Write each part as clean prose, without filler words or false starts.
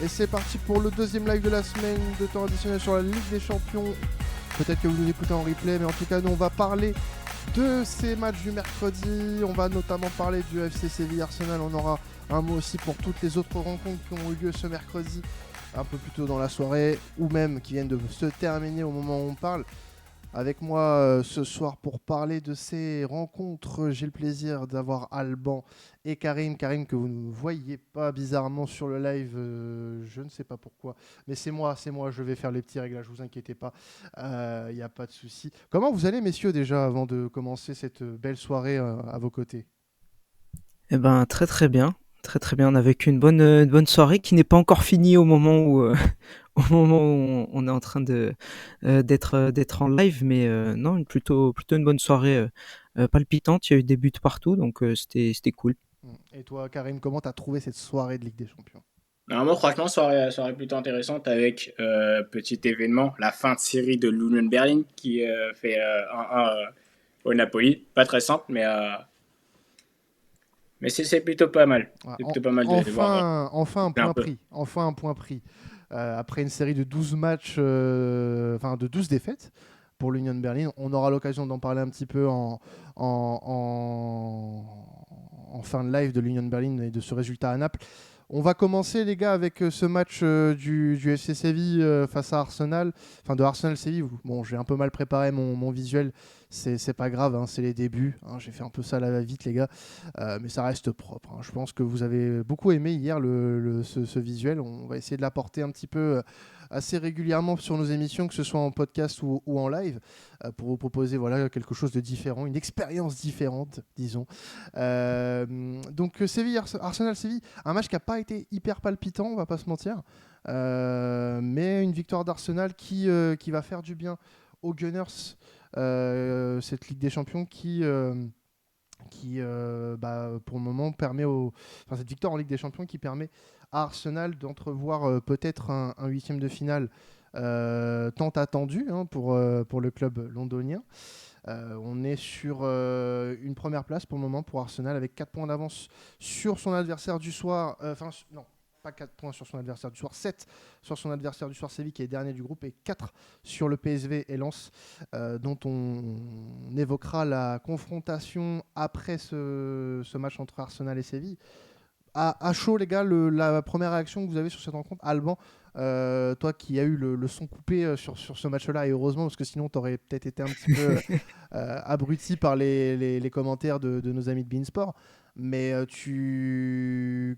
Et c'est parti pour le deuxième live de la semaine de temps additionnel sur la Ligue des Champions. Peut-être que vous nous écoutez en replay, mais en tout cas, nous, on va parler de ces matchs du mercredi. On va notamment parler du FC Séville Arsenal. On aura un mot aussi pour toutes les autres rencontres qui ont eu lieu ce mercredi, un peu plus tôt dans la soirée, ou même qui viennent de se terminer au moment où on parle. Avec moi ce soir pour parler de ces rencontres, j'ai le plaisir d'avoir Alban et Karim. Karim que vous ne voyez pas bizarrement sur le live, je ne sais pas pourquoi. Mais c'est moi, je vais faire les petits réglages, vous inquiétez pas, il n'y a pas de souci. Comment vous allez messieurs déjà avant de commencer cette belle soirée à vos côtés? Eh ben, très très bien. Très très bien. On a vécu une bonne soirée qui n'est pas encore finie au moment où, au moment où on est en train d'être en live, mais non, plutôt une bonne soirée palpitante. Il y a eu des buts partout, donc c'était cool. Et toi Karim, comment t'as trouvé cette soirée de Ligue des Champions? Alors moi, franchement, soirée plutôt intéressante avec petit événement, la fin de série de l'Union Berlin qui fait 1-1 au Napoli. Pas très simple, mais c'est plutôt pas mal. Ouais, C'est plutôt pas mal de voir enfin un un point peu. pris. Enfin un point pris. Après une série de 12 matchs, enfin de 12 défaites pour l'Union Berlin. On aura l'occasion d'en parler un petit peu en fin de live de l'Union Berlin et de ce résultat à Naples. On va commencer les gars avec ce match du FC Séville face à Arsenal, enfin de Arsenal Séville. Bon, j'ai un peu mal préparé mon visuel, c'est pas grave, hein, c'est les débuts, hein, j'ai fait un peu ça à la va-vite les gars. Mais ça reste propre, hein. Je pense que vous avez beaucoup aimé hier ce visuel. On va essayer de l'apporter un petit peu assez régulièrement sur nos émissions, que ce soit en podcast ou en live, pour vous proposer voilà, quelque chose de différent, une expérience différente, disons. Donc Arsenal-Séville, un match qui n'a pas été hyper palpitant, on va pas se mentir. Mais une victoire d'Arsenal qui va faire du bien aux Gunners, cette Ligue des Champions qui pour le moment enfin, cette victoire en Ligue des Champions qui permet à Arsenal d'entrevoir peut-être un huitième de finale tant attendu, hein, pour le club londonien. On est sur une première place pour le moment pour Arsenal avec 4 points d'avance sur son adversaire du soir. Enfin, non, pas 4 points sur son adversaire du soir, 7 sur son adversaire du soir Séville qui est dernier du groupe et 4 sur le PSV et Lens, dont on évoquera la confrontation après ce match entre Arsenal et Séville. À chaud, les gars, la première réaction que vous avez sur cette rencontre, Alban, toi qui as eu le son coupé sur ce match-là, et heureusement, parce que sinon, tu aurais peut-être été un petit peu abruti par les commentaires de nos amis de Beansport. Mais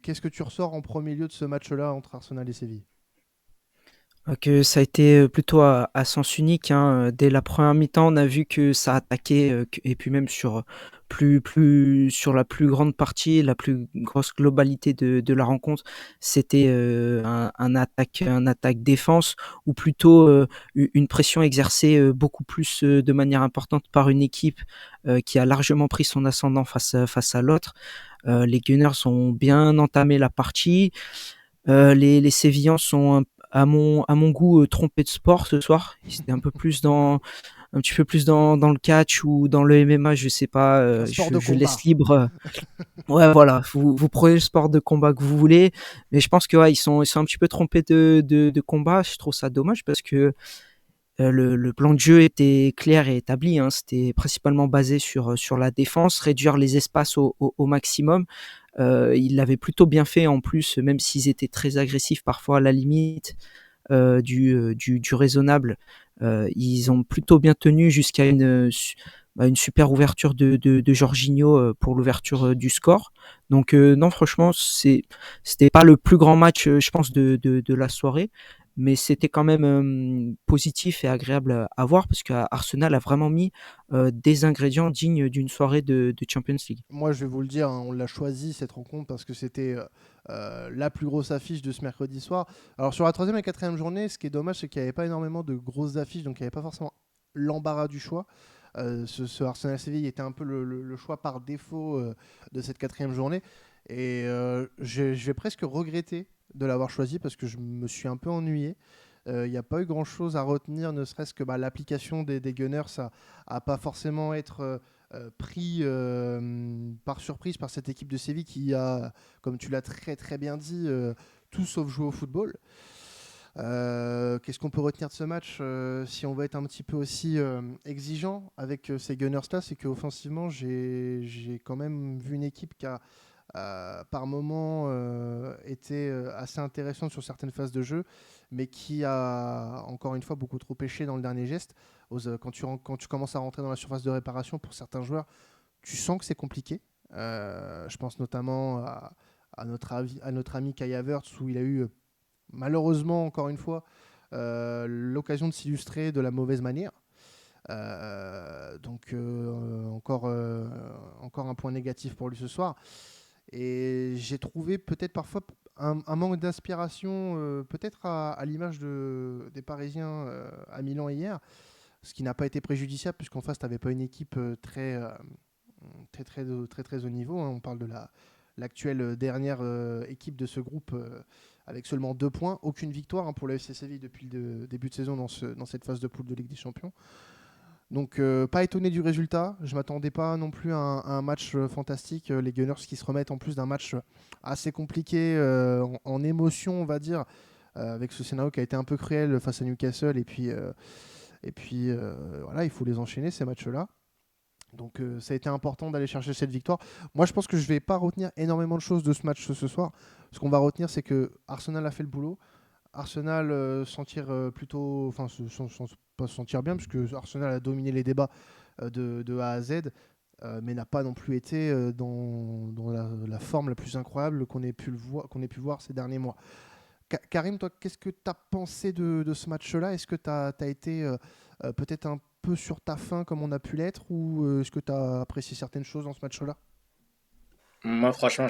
qu'est-ce que tu ressors en premier lieu de ce match-là entre Arsenal et Séville? Que ça a été plutôt à sens unique, hein. Dès la première mi-temps, on a vu que ça attaquait, et puis même sur la plus grande partie, la plus grosse globalité de la rencontre, c'était un attaque défense, ou plutôt une pression exercée beaucoup plus de manière importante par une équipe qui a largement pris son ascendant face à l'autre. Les Gunners ont bien entamé la partie. Les Sévillans sont à mon goût trompés de sport ce soir. Ils étaient un petit peu plus dans le catch ou dans le MMA, je sais pas. Un sport de Je laisse combat. libre. Ouais, voilà. Vous prenez le sport de combat que vous voulez, mais je pense que ouais, ils sont un petit peu trompés de combat. Je trouve ça dommage parce que le plan de jeu était clair et établi, hein. C'était principalement basé sur la défense, réduire les espaces au maximum. Ils l'avaient plutôt bien fait en plus, même s'ils étaient très agressifs parfois à la limite du raisonnable. Ils ont plutôt bien tenu jusqu'à une super ouverture de Jorginho pour l'ouverture du score. Donc non, franchement, c'était pas le plus grand match, je pense, de la soirée, mais c'était quand même positif et agréable à voir parce qu'Arsenal a vraiment mis des ingrédients dignes d'une soirée de Champions League. Moi, je vais vous le dire, hein, on l'a choisi cette rencontre parce que c'était la plus grosse affiche de ce mercredi soir. Alors sur la troisième et quatrième journée, ce qui est dommage, c'est qu'il n'y avait pas énormément de grosses affiches, donc il n'y avait pas forcément l'embarras du choix. Ce Arsenal Séville était un peu le choix par défaut de cette quatrième journée. Et je vais presque regretter de l'avoir choisi parce que je me suis un peu ennuyé. Il n'y a pas eu grand-chose à retenir, ne serait-ce que l'application des Gunners a pas forcément être pris par surprise par cette équipe de Séville qui a, comme tu l'as très très bien dit, tout sauf jouer au football. Qu'est-ce qu'on peut retenir de ce match si on veut être un petit peu aussi exigeant avec ces Gunners-là, c'est qu'offensivement, j'ai quand même vu une équipe qui a par moment été assez intéressante sur certaines phases de jeu, mais qui a encore une fois beaucoup trop pêché dans le dernier geste. Quand tu commences à rentrer dans la surface de réparation pour certains joueurs, tu sens que c'est compliqué. Je pense notamment à notre ami Kai Havertz, où il a eu malheureusement, encore une fois, l'occasion de s'illustrer de la mauvaise manière. Encore un point négatif pour lui ce soir. Et j'ai trouvé peut-être parfois un manque d'inspiration, peut-être à l'image des Parisiens à Milan hier, ce qui n'a pas été préjudiciable puisqu'en face, tu n'avais pas une équipe très haut niveau. Hein. On parle de l'actuelle dernière équipe de ce groupe avec seulement 2 points, aucune victoire pour le FC Séville depuis le début de saison dans cette phase de poule de Ligue des Champions. Donc pas étonné du résultat, je m'attendais pas non plus à un match fantastique, les Gunners qui se remettent en plus d'un match assez compliqué en émotion on va dire, avec ce scénario qui a été un peu cruel face à Newcastle et puis voilà, il faut les enchaîner ces matchs-là. Donc ça a été important d'aller chercher cette victoire. Moi je pense que je vais pas retenir énormément de choses de ce match ce soir. Ce qu'on va retenir c'est que Arsenal a fait le boulot. Arsenal s'en tire plutôt, enfin pas se sentir bien puisque Arsenal a dominé les débats de A à Z, mais n'a pas non plus été dans la forme la plus incroyable qu'on ait pu voir ces derniers mois. Karim, toi, qu'est-ce que tu as pensé de ce match-là? Est-ce que tu as été peut-être un peu sur ta faim comme on a pu l'être, ou est-ce que tu as apprécié certaines choses dans ce match-là? Moi, franchement,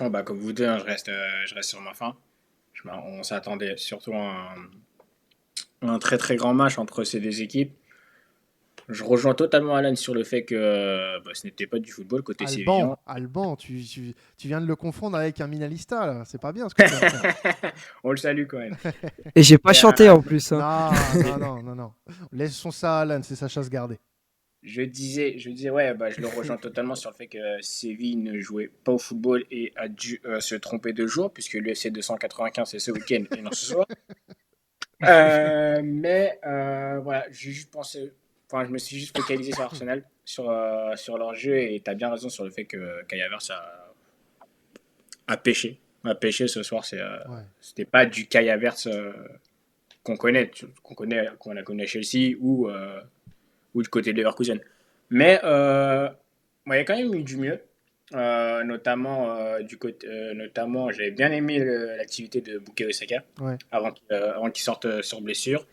bah, comme vous deux, hein, je reste sur ma faim. On s'attendait surtout à un très très grand match entre ces deux équipes. Je rejoins totalement Alan sur le fait que bah, ce n'était pas du football côté sévillan. Alban, tu viens de le confondre avec un Minalista, là. C'est pas bien ce que tu viens de faire. On le salue quand même. Et j'ai pas Et, chanté en plus. Hein. Non. Laissons ça à Alan, c'est sa chasse gardée. Je disais, ouais, bah, je le rejoins totalement sur le fait que Séville ne jouait pas au football et a dû se tromper de jour, puisque l'UFC 295 c'est ce week-end et non ce soir. Voilà, j'ai juste pensé, enfin, je me suis juste focalisé sur Arsenal, sur leur jeu, et tu as bien raison sur le fait que Kai Havertz a pêché. A pêché ce soir, Ouais. c'était pas du Kai Havertz qu'on connaît, qu'on a connu à Chelsea ou du côté de Leverkusen. Mais il y a quand même eu du mieux. Notamment, j'avais bien aimé l'activité de Bukayo Saka Ouais. avant qu'il sorte sur blessure.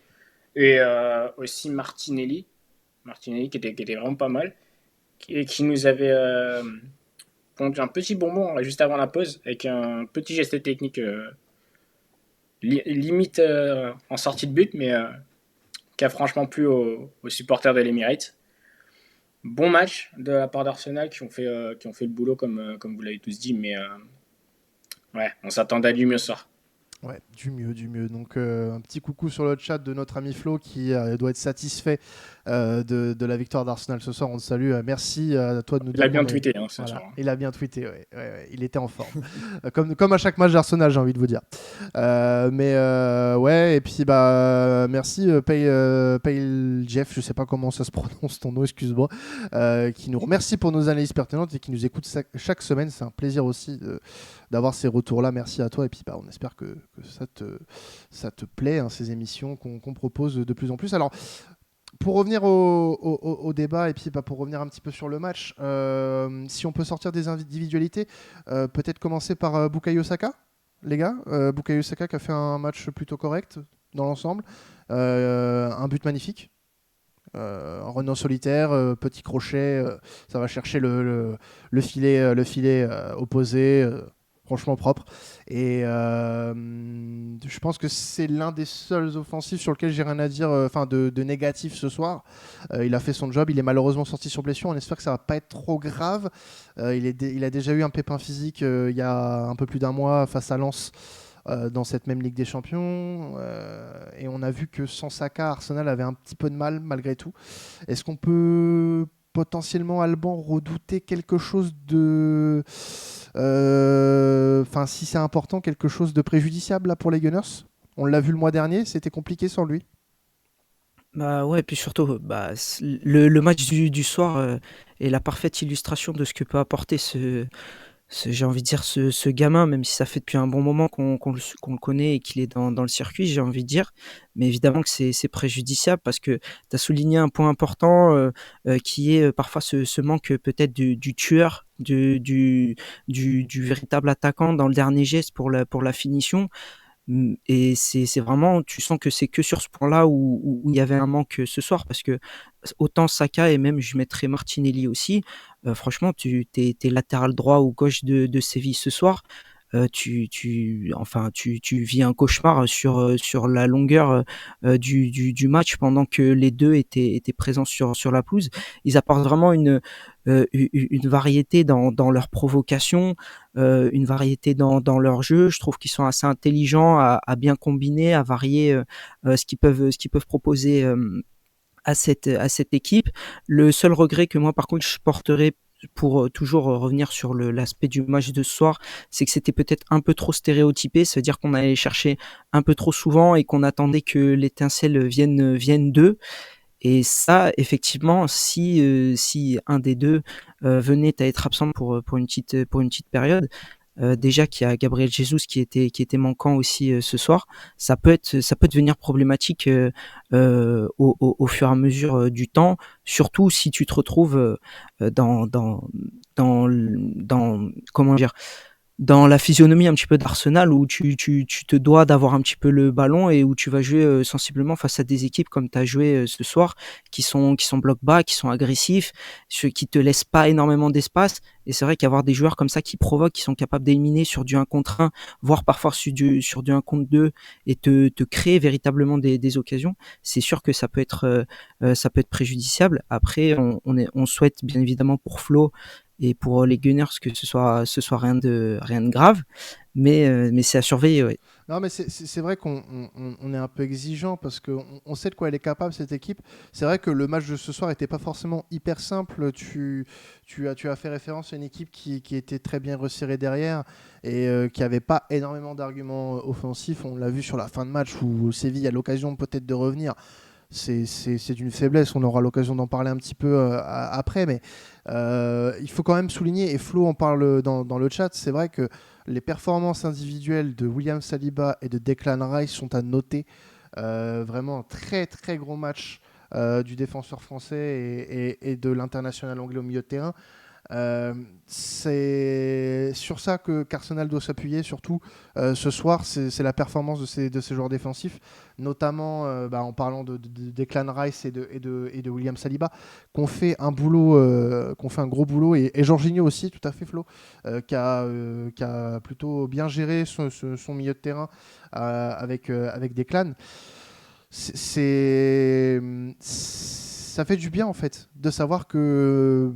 Et aussi Martinelli qui était vraiment pas mal. Et qui nous avait pondu un petit bonbon juste avant la pause avec un petit geste technique limite en sortie de but, mais qui a franchement plu aux supporters de l'Emirates. Bon match de la part d'Arsenal qui ont fait le boulot comme vous l'avez tous dit, mais ouais, on s'attendait à du mieux ce soir. Ouais, du mieux. Donc un petit coucou sur le chat de notre ami Flo qui doit être satisfait de la victoire d'Arsenal ce soir. On te salue. Merci à toi de nous Il a dire. bien tweeté ce Voilà, soir. il a bien tweeté, ouais. Il était en forme. comme à chaque match d'Arsenal, j'ai envie de vous dire. Ouais, et puis merci Pale Jeff, je sais pas comment ça se prononce ton nom, excuse-moi, qui nous remercie pour nos analyses pertinentes et qui nous écoute chaque semaine. C'est un plaisir aussi d'avoir ces retours-là. Merci à toi. Et puis on espère que ça te plaît, hein, ces émissions qu'on propose de plus en plus. Alors, pour revenir au débat et puis pour revenir un petit peu sur le match, si on peut sortir des individualités, peut-être commencer par Bukayo Saka, les gars. Bukayo Saka qui a fait un match plutôt correct dans l'ensemble. Un but magnifique. Un run en solitaire, petit crochet, ça va chercher le filet opposé. Franchement propre. Et je pense que c'est l'un des seuls offensifs sur lequel j'ai rien à dire, de négatif ce soir. Il a fait son job, il est malheureusement sorti sur blessure. On espère que ça va pas être trop grave. Il a déjà eu un pépin physique il y a un peu plus d'un mois face à Lens dans cette même Ligue des Champions. Et on a vu que sans Saka, Arsenal avait un petit peu de mal malgré tout. Est-ce qu'on peut potentiellement, Alban, redouter quelque chose Enfin, si c'est important, quelque chose de préjudiciable là pour les Gunners. On l'a vu le mois dernier, c'était compliqué sans lui. Bah ouais, puis surtout, le match du soir est la parfaite illustration de ce que peut apporter j'ai envie de dire, ce gamin, même si ça fait depuis un bon moment qu'on le connaît et qu'il est dans le circuit, j'ai envie de dire. Mais évidemment que c'est préjudiciable parce que tu as souligné un point important qui est parfois ce manque peut-être du tueur, du véritable attaquant dans le dernier geste pour la finition. Et c'est vraiment, tu sens que c'est que sur ce point-là où il y avait un manque ce soir, parce que autant Saka et même je mettrais Martinelli aussi, franchement, t'es latéral droit ou gauche de Séville ce soir, tu vis un cauchemar sur la longueur du match pendant que les deux étaient présents sur la pelouse. Ils apportent vraiment une variété dans leur provocation, une variété dans leur jeu. Je trouve qu'ils sont assez intelligents à bien combiner, à varier ce qu'ils peuvent proposer à cette équipe. Le seul regret que moi, par contre, je porterais pour toujours revenir sur l'aspect du match de ce soir, c'est que c'était peut-être un peu trop stéréotypé, c'est-à-dire qu'on allait chercher un peu trop souvent et qu'on attendait que l'étincelle vienne d'eux. Et ça, effectivement, si un des deux venait à être absent pour une petite période, déjà qu'il y a Gabriel Jesus qui était manquant aussi ce soir, ça peut devenir problématique au fur et à mesure du temps, surtout si tu te retrouves dans comment dire, dans la physionomie un petit peu d'Arsenal où tu te dois d'avoir un petit peu le ballon et où tu vas jouer sensiblement face à des équipes comme tu as joué ce soir qui sont bloc bas, qui sont agressifs, ceux qui te laissent pas énormément d'espace. Et c'est vrai qu'avoir des joueurs comme ça qui provoquent, qui sont capables d'éliminer sur du 1 contre 1, voire parfois sur du 1 contre 2 et te créer véritablement des occasions, c'est sûr que ça peut être préjudiciable. Après, on souhaite bien évidemment pour Flo et pour les Gunners que ce soit rien de grave, mais c'est à surveiller, ouais. Non, mais c'est vrai qu'on est un peu exigeant parce qu'on sait de quoi elle est capable, cette équipe. C'est vrai que le match de ce soir n'était pas forcément hyper simple. Tu as fait référence à une équipe qui était très bien resserrée derrière et qui n'avait pas énormément d'arguments offensifs. On l'a vu sur la fin de match où Séville a l'occasion peut-être de revenir. C'est d'une faiblesse, on aura l'occasion d'en parler un petit peu après, mais il faut quand même souligner, et Flo en parle dans le chat, c'est vrai que les performances individuelles de William Saliba et de Declan Rice sont à noter. Vraiment un très très gros match du défenseur français et de l'international anglais au milieu de terrain. C'est sur ça qu'Arsenal doit s'appuyer, surtout ce soir, c'est la performance de ces joueurs défensifs, notamment en parlant de Declan Rice et de William Saliba, qu'on fait un gros boulot, et Jorginho aussi, tout à fait Flo, qui a plutôt bien géré son milieu de terrain avec Declan. Ça fait du bien en fait de savoir que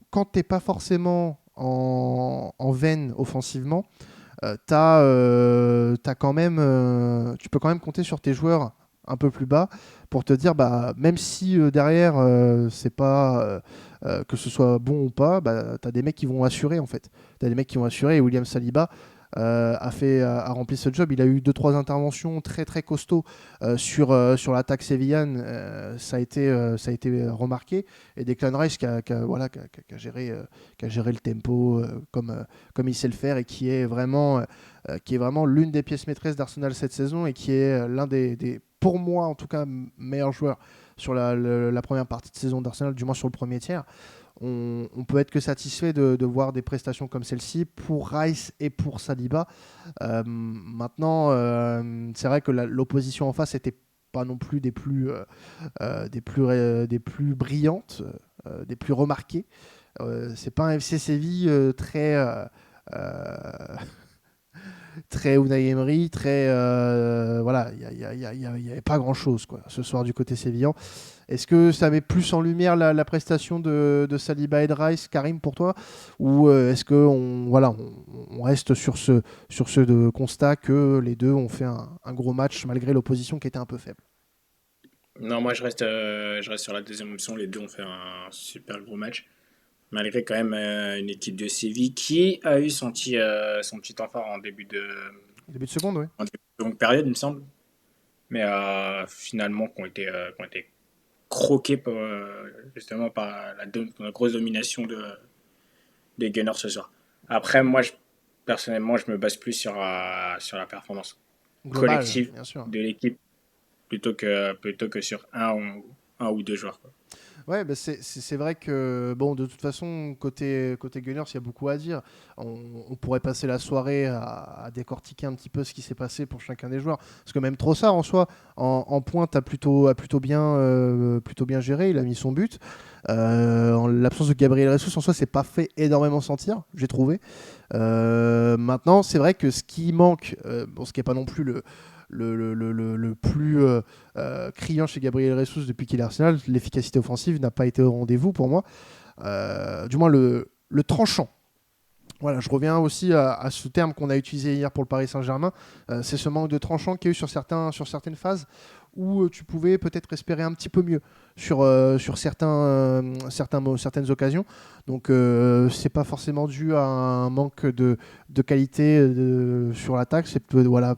quand t'es pas forcément en veine offensivement, quand même, tu peux quand même compter sur tes joueurs un peu plus bas pour te dire, bah, même si derrière, c'est pas que ce soit bon ou pas, bah, tu as des mecs qui vont assurer en fait. Tu as des mecs qui vont assurer, et William Saliba a rempli ce job. Il a eu 2-3 interventions très très costauds sur l'attaque sévillane. Ça a été remarqué. Et Declan Rice qui a géré le tempo comme il sait le faire, et qui est vraiment l'une des pièces maîtresses d'Arsenal cette saison, et qui est l'un des, pour moi en tout cas, meilleurs joueurs sur la première partie de saison d'Arsenal, du moins sur le premier tiers. On peut être que satisfait de voir des prestations comme celle-ci pour Rice et pour Saliba. Maintenant, c'est vrai que l'opposition en face n'était pas non plus des plus brillantes, des plus remarquées. C'est pas un FC Séville très Unai Emery, voilà, il n'y avait pas grand-chose ce soir du côté sévillan. Est-ce que ça met plus en lumière la prestation de Saliba et de Rice, Karim, pour toi, ou est-ce qu'on reste sur ce constat que les deux ont fait un gros match malgré l'opposition qui était un peu faible? Non, moi je reste sur la deuxième option. Les deux ont fait un super gros match. malgré quand même une équipe de Séville qui a eu son petit temps fort Début de seconde, oui. en début de longue période, il me semble, mais finalement qui ont été croqués justement par la grosse domination des Gunners ce soir. Après, personnellement, je me base plus sur la performance Global, collective bien sûr. de l'équipe plutôt que sur un ou deux joueurs, quoi. Ouais, bah c'est vrai que, bon, de toute façon, côté Gunners, il y a beaucoup à dire. On pourrait passer la soirée à décortiquer un petit peu ce qui s'est passé pour chacun des joueurs. Parce que même Trossard, en soi, en pointe, plutôt bien géré. Il a mis son but. En l'absence de Gabriel Jesus, en soi, c'est pas fait énormément sentir, j'ai trouvé. Maintenant, c'est vrai que ce qui manque, bon, ce qui n'est pas non plus le plus criant chez Gabriel Jesus depuis qu'il est à Arsenal, l'efficacité offensive n'a pas été au rendez-vous pour moi. Du moins, le tranchant. Voilà, je reviens aussi à ce terme qu'on a utilisé hier pour le Paris Saint-Germain. C'est ce manque de tranchant qu'il y a eu sur certaines phases où tu pouvais peut-être espérer un petit peu mieux sur certaines occasions. Donc, c'est pas forcément dû à un manque de qualité sur l'attaque. Voilà,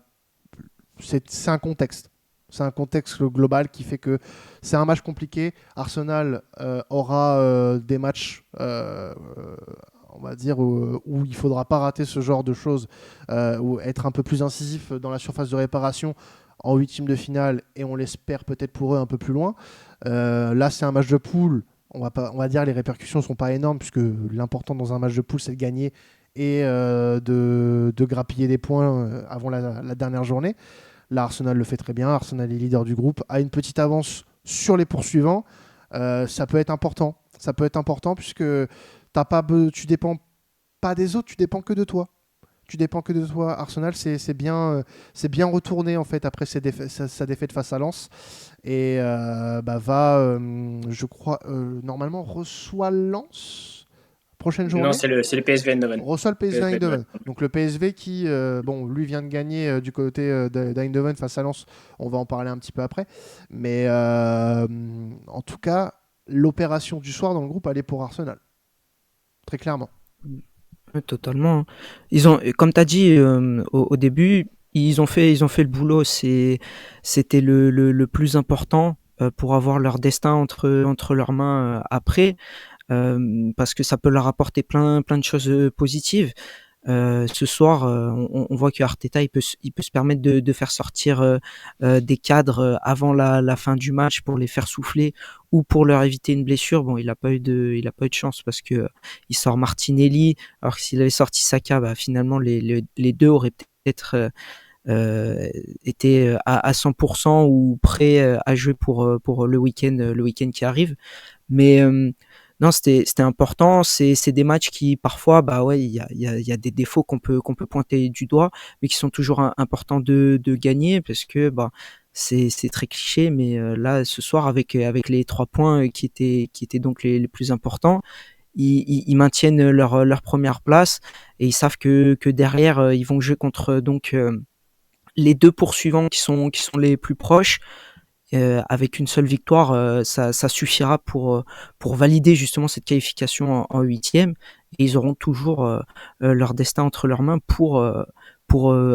c'est un contexte. C'est un contexte global qui fait que c'est un match compliqué. Arsenal aura des matchs, on va dire, où il ne faudra pas rater ce genre de choses, ou être un peu plus incisif dans la surface de réparation en huitième de finale, et on l'espère peut-être pour eux un peu plus loin. Là, c'est un match de poule. On va dire les répercussions ne sont pas énormes, puisque l'important dans un match de poule, c'est de gagner et de grappiller des points avant la dernière journée. Là, Arsenal le fait très bien. Arsenal est leader du groupe, a une petite avance sur les poursuivants. Ça peut être important. Ça peut être important puisque tu dépends pas des autres, tu dépends que de toi. Tu dépends que de toi. Arsenal, c'est bien retourné en fait après sa défaite face à Lens et je crois, normalement reçoit Lens prochaine Non, journée. c'est le PSV Eindhoven. Reçoit le PSV PSV Eindhoven. Eindhoven. Donc le PSV qui, bon, lui vient de gagner du côté d'Eindhoven face à Lens. On va en parler un petit peu après. Mais en tout cas, l'opération du soir dans le groupe, elle est pour Arsenal. Très clairement. Ouais, totalement. Ils ont, comme tu as dit au début, ils ont fait le boulot. C'était le plus important pour avoir leur destin entre leurs mains après, parce que ça peut leur apporter plein de choses positives. Ce soir, on voit que Arteta il peut se permettre de faire sortir des cadres avant la fin du match pour les faire souffler ou pour leur éviter une blessure. Bon, il a pas eu de chance parce que il sort Martinelli, alors que s'il avait sorti Saka, bah, finalement les deux auraient peut-être été à 100% ou prêts à jouer pour le week-end qui arrive. Mais non, c'était important. C'est des matchs qui parfois, bah ouais, il y a des défauts qu'on peut pointer du doigt, mais qui sont toujours importants de gagner parce que bah c'est très cliché, mais là ce soir avec les 3 points qui étaient donc les plus importants, ils maintiennent leur première place et ils savent que derrière ils vont jouer contre donc les deux poursuivants qui sont les plus proches. Avec une seule victoire, ça suffira pour valider justement cette qualification en huitième. Et ils auront toujours leur destin entre leurs mains pour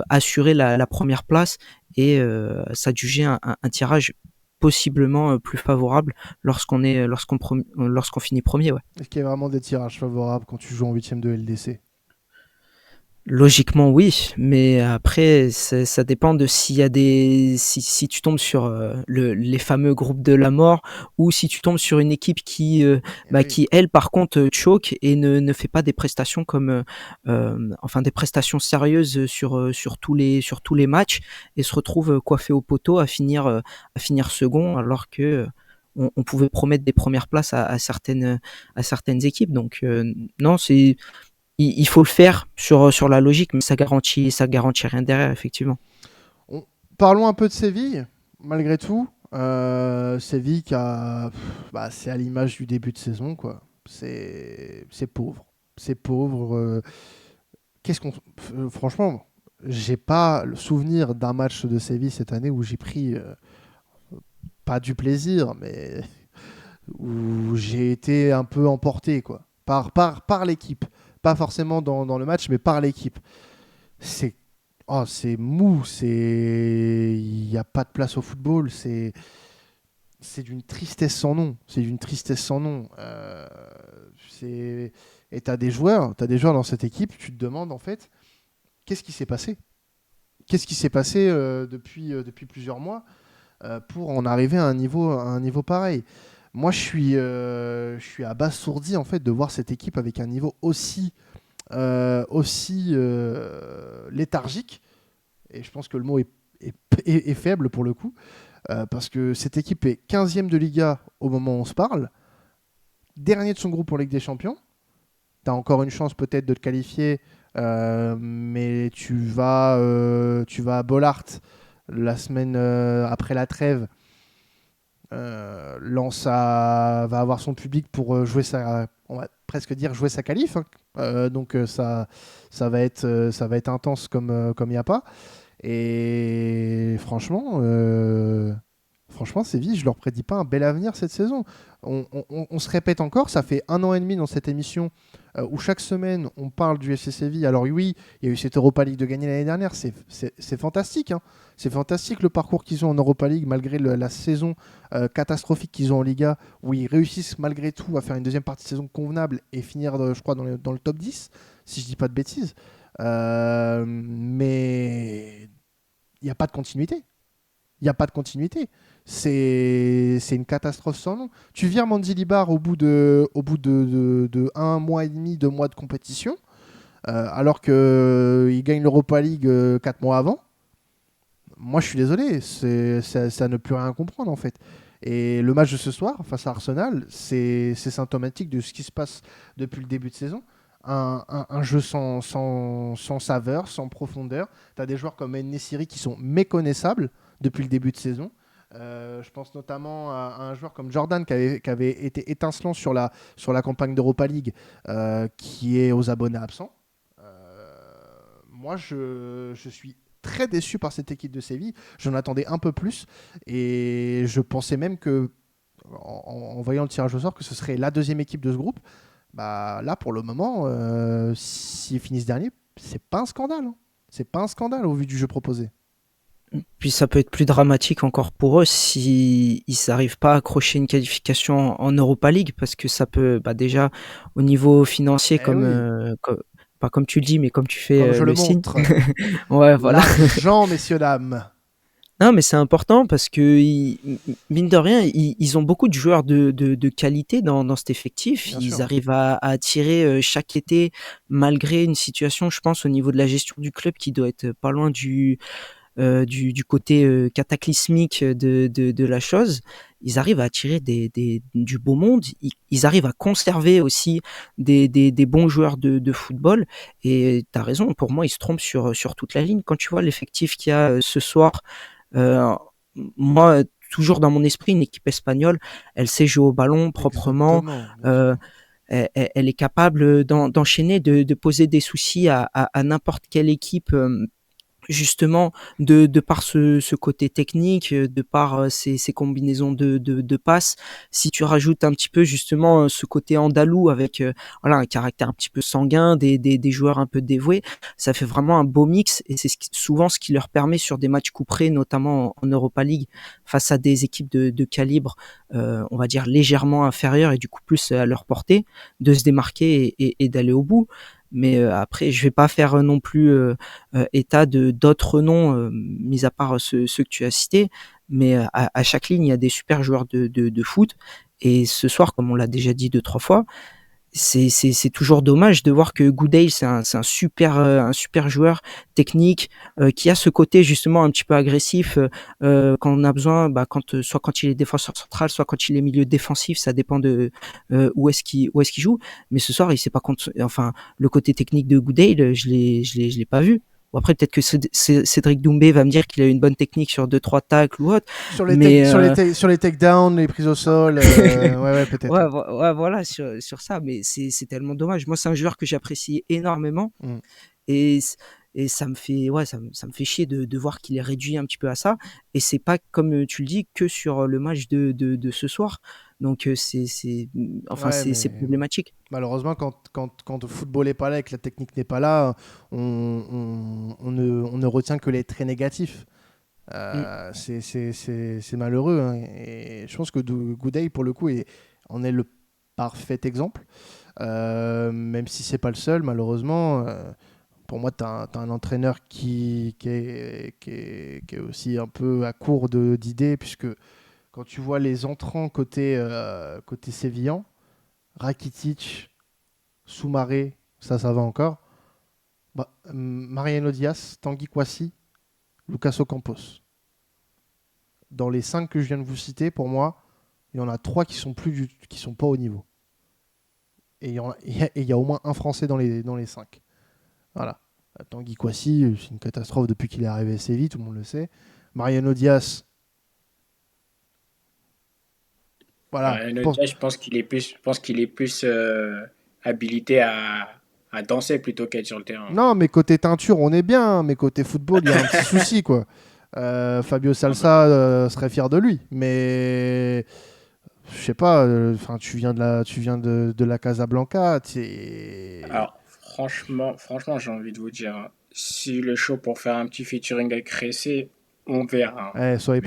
assurer la première place et s'adjuger un tirage possiblement plus favorable lorsqu'on finit premier. Ouais. Est-ce qu'il y a vraiment des tirages favorables quand tu joues en huitième de LDC? Logiquement oui, mais après ça dépend de s'il y a si tu tombes sur les fameux groupes de la mort ou si tu tombes sur une équipe Eh oui. qui elle par contre choke et ne fait pas des prestations comme enfin des prestations sérieuses sur tous les matchs et se retrouve coiffé au poteau à finir second alors que on pouvait promettre des premières places à certaines équipes. Donc non, il faut le faire sur la logique, mais ça garantit rien derrière, effectivement. On- Parlons un peu de Séville, malgré tout. Séville c'est à l'image du début de saison, quoi. C'est pauvre. C'est pauvre. Qu'est-ce qu'on, franchement, j'ai pas le souvenir d'un match de Séville cette année où j'ai pris pas du plaisir, mais où j'ai été un peu emporté, quoi. par l'équipe. Pas forcément dans le match, mais par l'équipe. C'est c'est mou, il n'y a pas de place au football, c'est d'une tristesse sans nom. C'est d'une tristesse sans nom. Et tu as des joueurs dans cette équipe, tu te demandes en fait, qu'est-ce qui s'est passé? Qu'est-ce qui s'est passé depuis plusieurs mois pour en arriver à un niveau pareil? Moi, je suis abasourdi en fait de voir cette équipe avec un niveau aussi léthargique. Et je pense que le mot est faible pour le coup. Parce que cette équipe est 15e de Liga au moment où on se parle, dernier de son groupe en Ligue des Champions. Tu as encore une chance peut-être de te qualifier, mais tu vas à Bollaert la semaine après la trêve. Lens va avoir son public pour on va presque dire jouer sa qualif. Donc ça va être intense comme il n'y a pas. Et franchement, Séville, je leur prédis pas un bel avenir cette saison. On se répète encore, ça fait 1 an et demi dans cette émission où chaque semaine on parle du FC Séville. Alors oui, il y a eu cette Europa League de gagner l'année dernière, c'est fantastique. C'est fantastique le parcours qu'ils ont en Europa League malgré la saison catastrophique qu'ils ont en Liga, où ils réussissent malgré tout à faire une deuxième partie de saison convenable et finir, je crois, dans le top 10, si je dis pas de bêtises. Mais il n'y a pas de continuité. Il n'y a pas de continuité. C'est une catastrophe sans nom. Tu vires Mandilibar au bout de 1 mois et demi, 2 mois de compétition, alors qu'il gagne l'Europa League 4 mois avant. Moi, je suis désolé. Ça ne peut rien comprendre, en fait. Et le match de ce soir, face à Arsenal, c'est symptomatique de ce qui se passe depuis le début de saison. Un jeu sans saveur, sans profondeur. Tu as des joueurs comme En-Nesyri qui sont méconnaissables depuis le début de saison. Je pense notamment à un joueur comme Jordan qui avait été étincelant sur la campagne d'Europa League, qui est aux abonnés absents. Moi, je suis très déçu par cette équipe de Séville. J'en attendais un peu plus et je pensais même que, en voyant le tirage au sort, que ce serait la deuxième équipe de ce groupe. Bah, là, pour le moment, s'ils finissent dernier, c'est pas un scandale. C'est pas un scandale au vu du jeu proposé. Puis ça peut être plus dramatique encore pour eux si ils n'arrivent pas à accrocher une qualification en Europa League, parce que ça peut, déjà au niveau financier, pas comme tu le dis, mais comme tu fais Comme je le le signe. montre. Ouais, voilà. L'argent, messieurs, dames. Non, mais c'est important parce que, mine de rien, ils ont beaucoup de joueurs de qualité dans cet effectif. Bien Ils sûr. arrivent à attirer chaque été, malgré une situation, je pense, au niveau de la gestion du club qui doit être pas loin du côté cataclysmique de la chose. Ils arrivent à attirer du beau monde. Ils arrivent à conserver aussi des bons joueurs de football. Et tu as raison, pour moi, ils se trompent sur toute la ligne. Quand tu vois l'effectif qu'il y a ce soir, moi, toujours dans mon esprit, une équipe espagnole, elle sait jouer au ballon proprement. Elle est capable d'enchaîner, de poser des soucis à n'importe quelle équipe, justement de par ce côté technique, de par ces combinaisons de passes. Si tu rajoutes un petit peu justement ce côté andalou avec un caractère un petit peu sanguin, des joueurs un peu dévoués, ça fait vraiment un beau mix, et c'est souvent ce qui leur permet sur des matchs couperés, notamment en Europa League, face à des équipes de calibre on va dire légèrement inférieur et du coup plus à leur portée, de se démarquer et d'aller au bout. Mais après, je vais pas faire non plus état d'autres noms, mis à part ceux que tu as cités. Mais à chaque ligne, il y a des super joueurs de foot. Et ce soir, comme on l'a déjà dit 2-3 fois, c'est toujours dommage de voir que Goodale, c'est un super joueur technique, qui a ce côté justement un petit peu agressif, quand on a besoin, soit quand il est défenseur central, soit quand il est milieu défensif, ça dépend de où est-ce qu'il joue. Mais ce soir, il sait pas le côté technique de Goodale, je l'ai pas vu. Bon, après, peut-être que Cédric Doumbé va me dire qu'il a une bonne technique sur 2-3 tacles ou autre. Sur les takedowns, les prises au sol, ouais, peut-être. Ouais, voilà, sur ça. Mais c'est tellement dommage. Moi, c'est un joueur que j'apprécie énormément. Et et ça me fait chier de voir qu'il est réduit un petit peu à ça. Et c'est pas, comme tu le dis, que sur le match de ce soir. Donc enfin, Ouais, c'est mais problématique. malheureusement, quand le football n'est pas là et que la technique n'est pas là, on ne retient que les traits négatifs. Mm. C'est malheureux, hein. Et je pense que Gouday, pour le coup, en est le parfait exemple. Même si c'est pas le seul, malheureusement. Pour moi, tu as un entraîneur qui est aussi un peu à court d'idées, puisque quand tu vois les entrants côté sévillan, Rakitic, Soumaré, ça va encore. Bah, Mariano Diaz, Tanguy Kouassi, Lucas Ocampos. Dans les 5 que je viens de vous citer, pour moi, il y en a 3 qui sont pas au niveau. Et il y a au moins un Français dans les 5. Voilà. Tanguy Kouassi, c'est une catastrophe depuis qu'il est arrivé à Séville, tout le monde le sait. Mariano Diaz, voilà. Nodia, je pense qu'il est plus habilité à danser plutôt qu'à être sur le terrain. Non, mais côté teinture, on est bien. Mais côté football, il y a un petit souci, quoi. Fabio Ah bah, Salsa serait fier de lui. Mais je sais pas, enfin, tu viens de la Casablanca. alors, franchement, j'ai envie de vous dire, hein, si le show pour faire un petit featuring avec Ressé, on verra, hein. Mais Soyez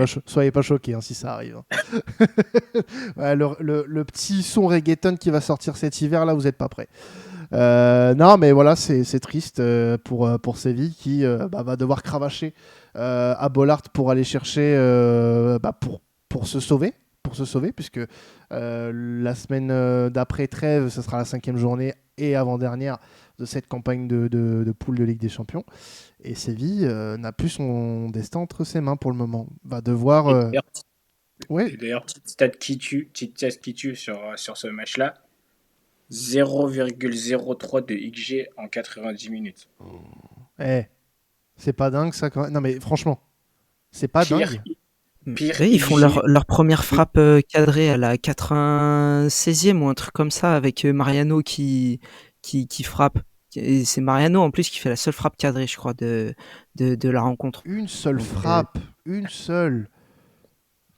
pas choqués, hein, si ça arrive, hein. Ouais, le petit son reggaeton qui va sortir cet hiver, là, vous n'êtes pas prêts. Non, mais voilà, c'est triste pour Séville qui va devoir cravacher à Bollard pour aller chercher, pour se sauver. Pour se sauver, puisque la semaine d'après trêve, ce sera la 5e journée et avant-dernière de cette campagne de poule de Ligue des Champions. Et Séville n'a plus son destin entre ses mains pour le moment. Va devoir. et d'ailleurs, Ouais, et d'ailleurs, petite stat qui tue sur ce match-là, 0,03 de XG en 90 minutes. eh, c'est pas dingue ça quand même. Non, mais franchement, c'est pas Pire, dingue. pire Oui, ils font XG. leur première frappe cadrée à la 96e ou un truc comme ça avec Mariano qui frappe. Et c'est Mariano en plus qui fait la seule frappe cadrée, je crois, de la rencontre. Une seule Donc, frappe, une seule,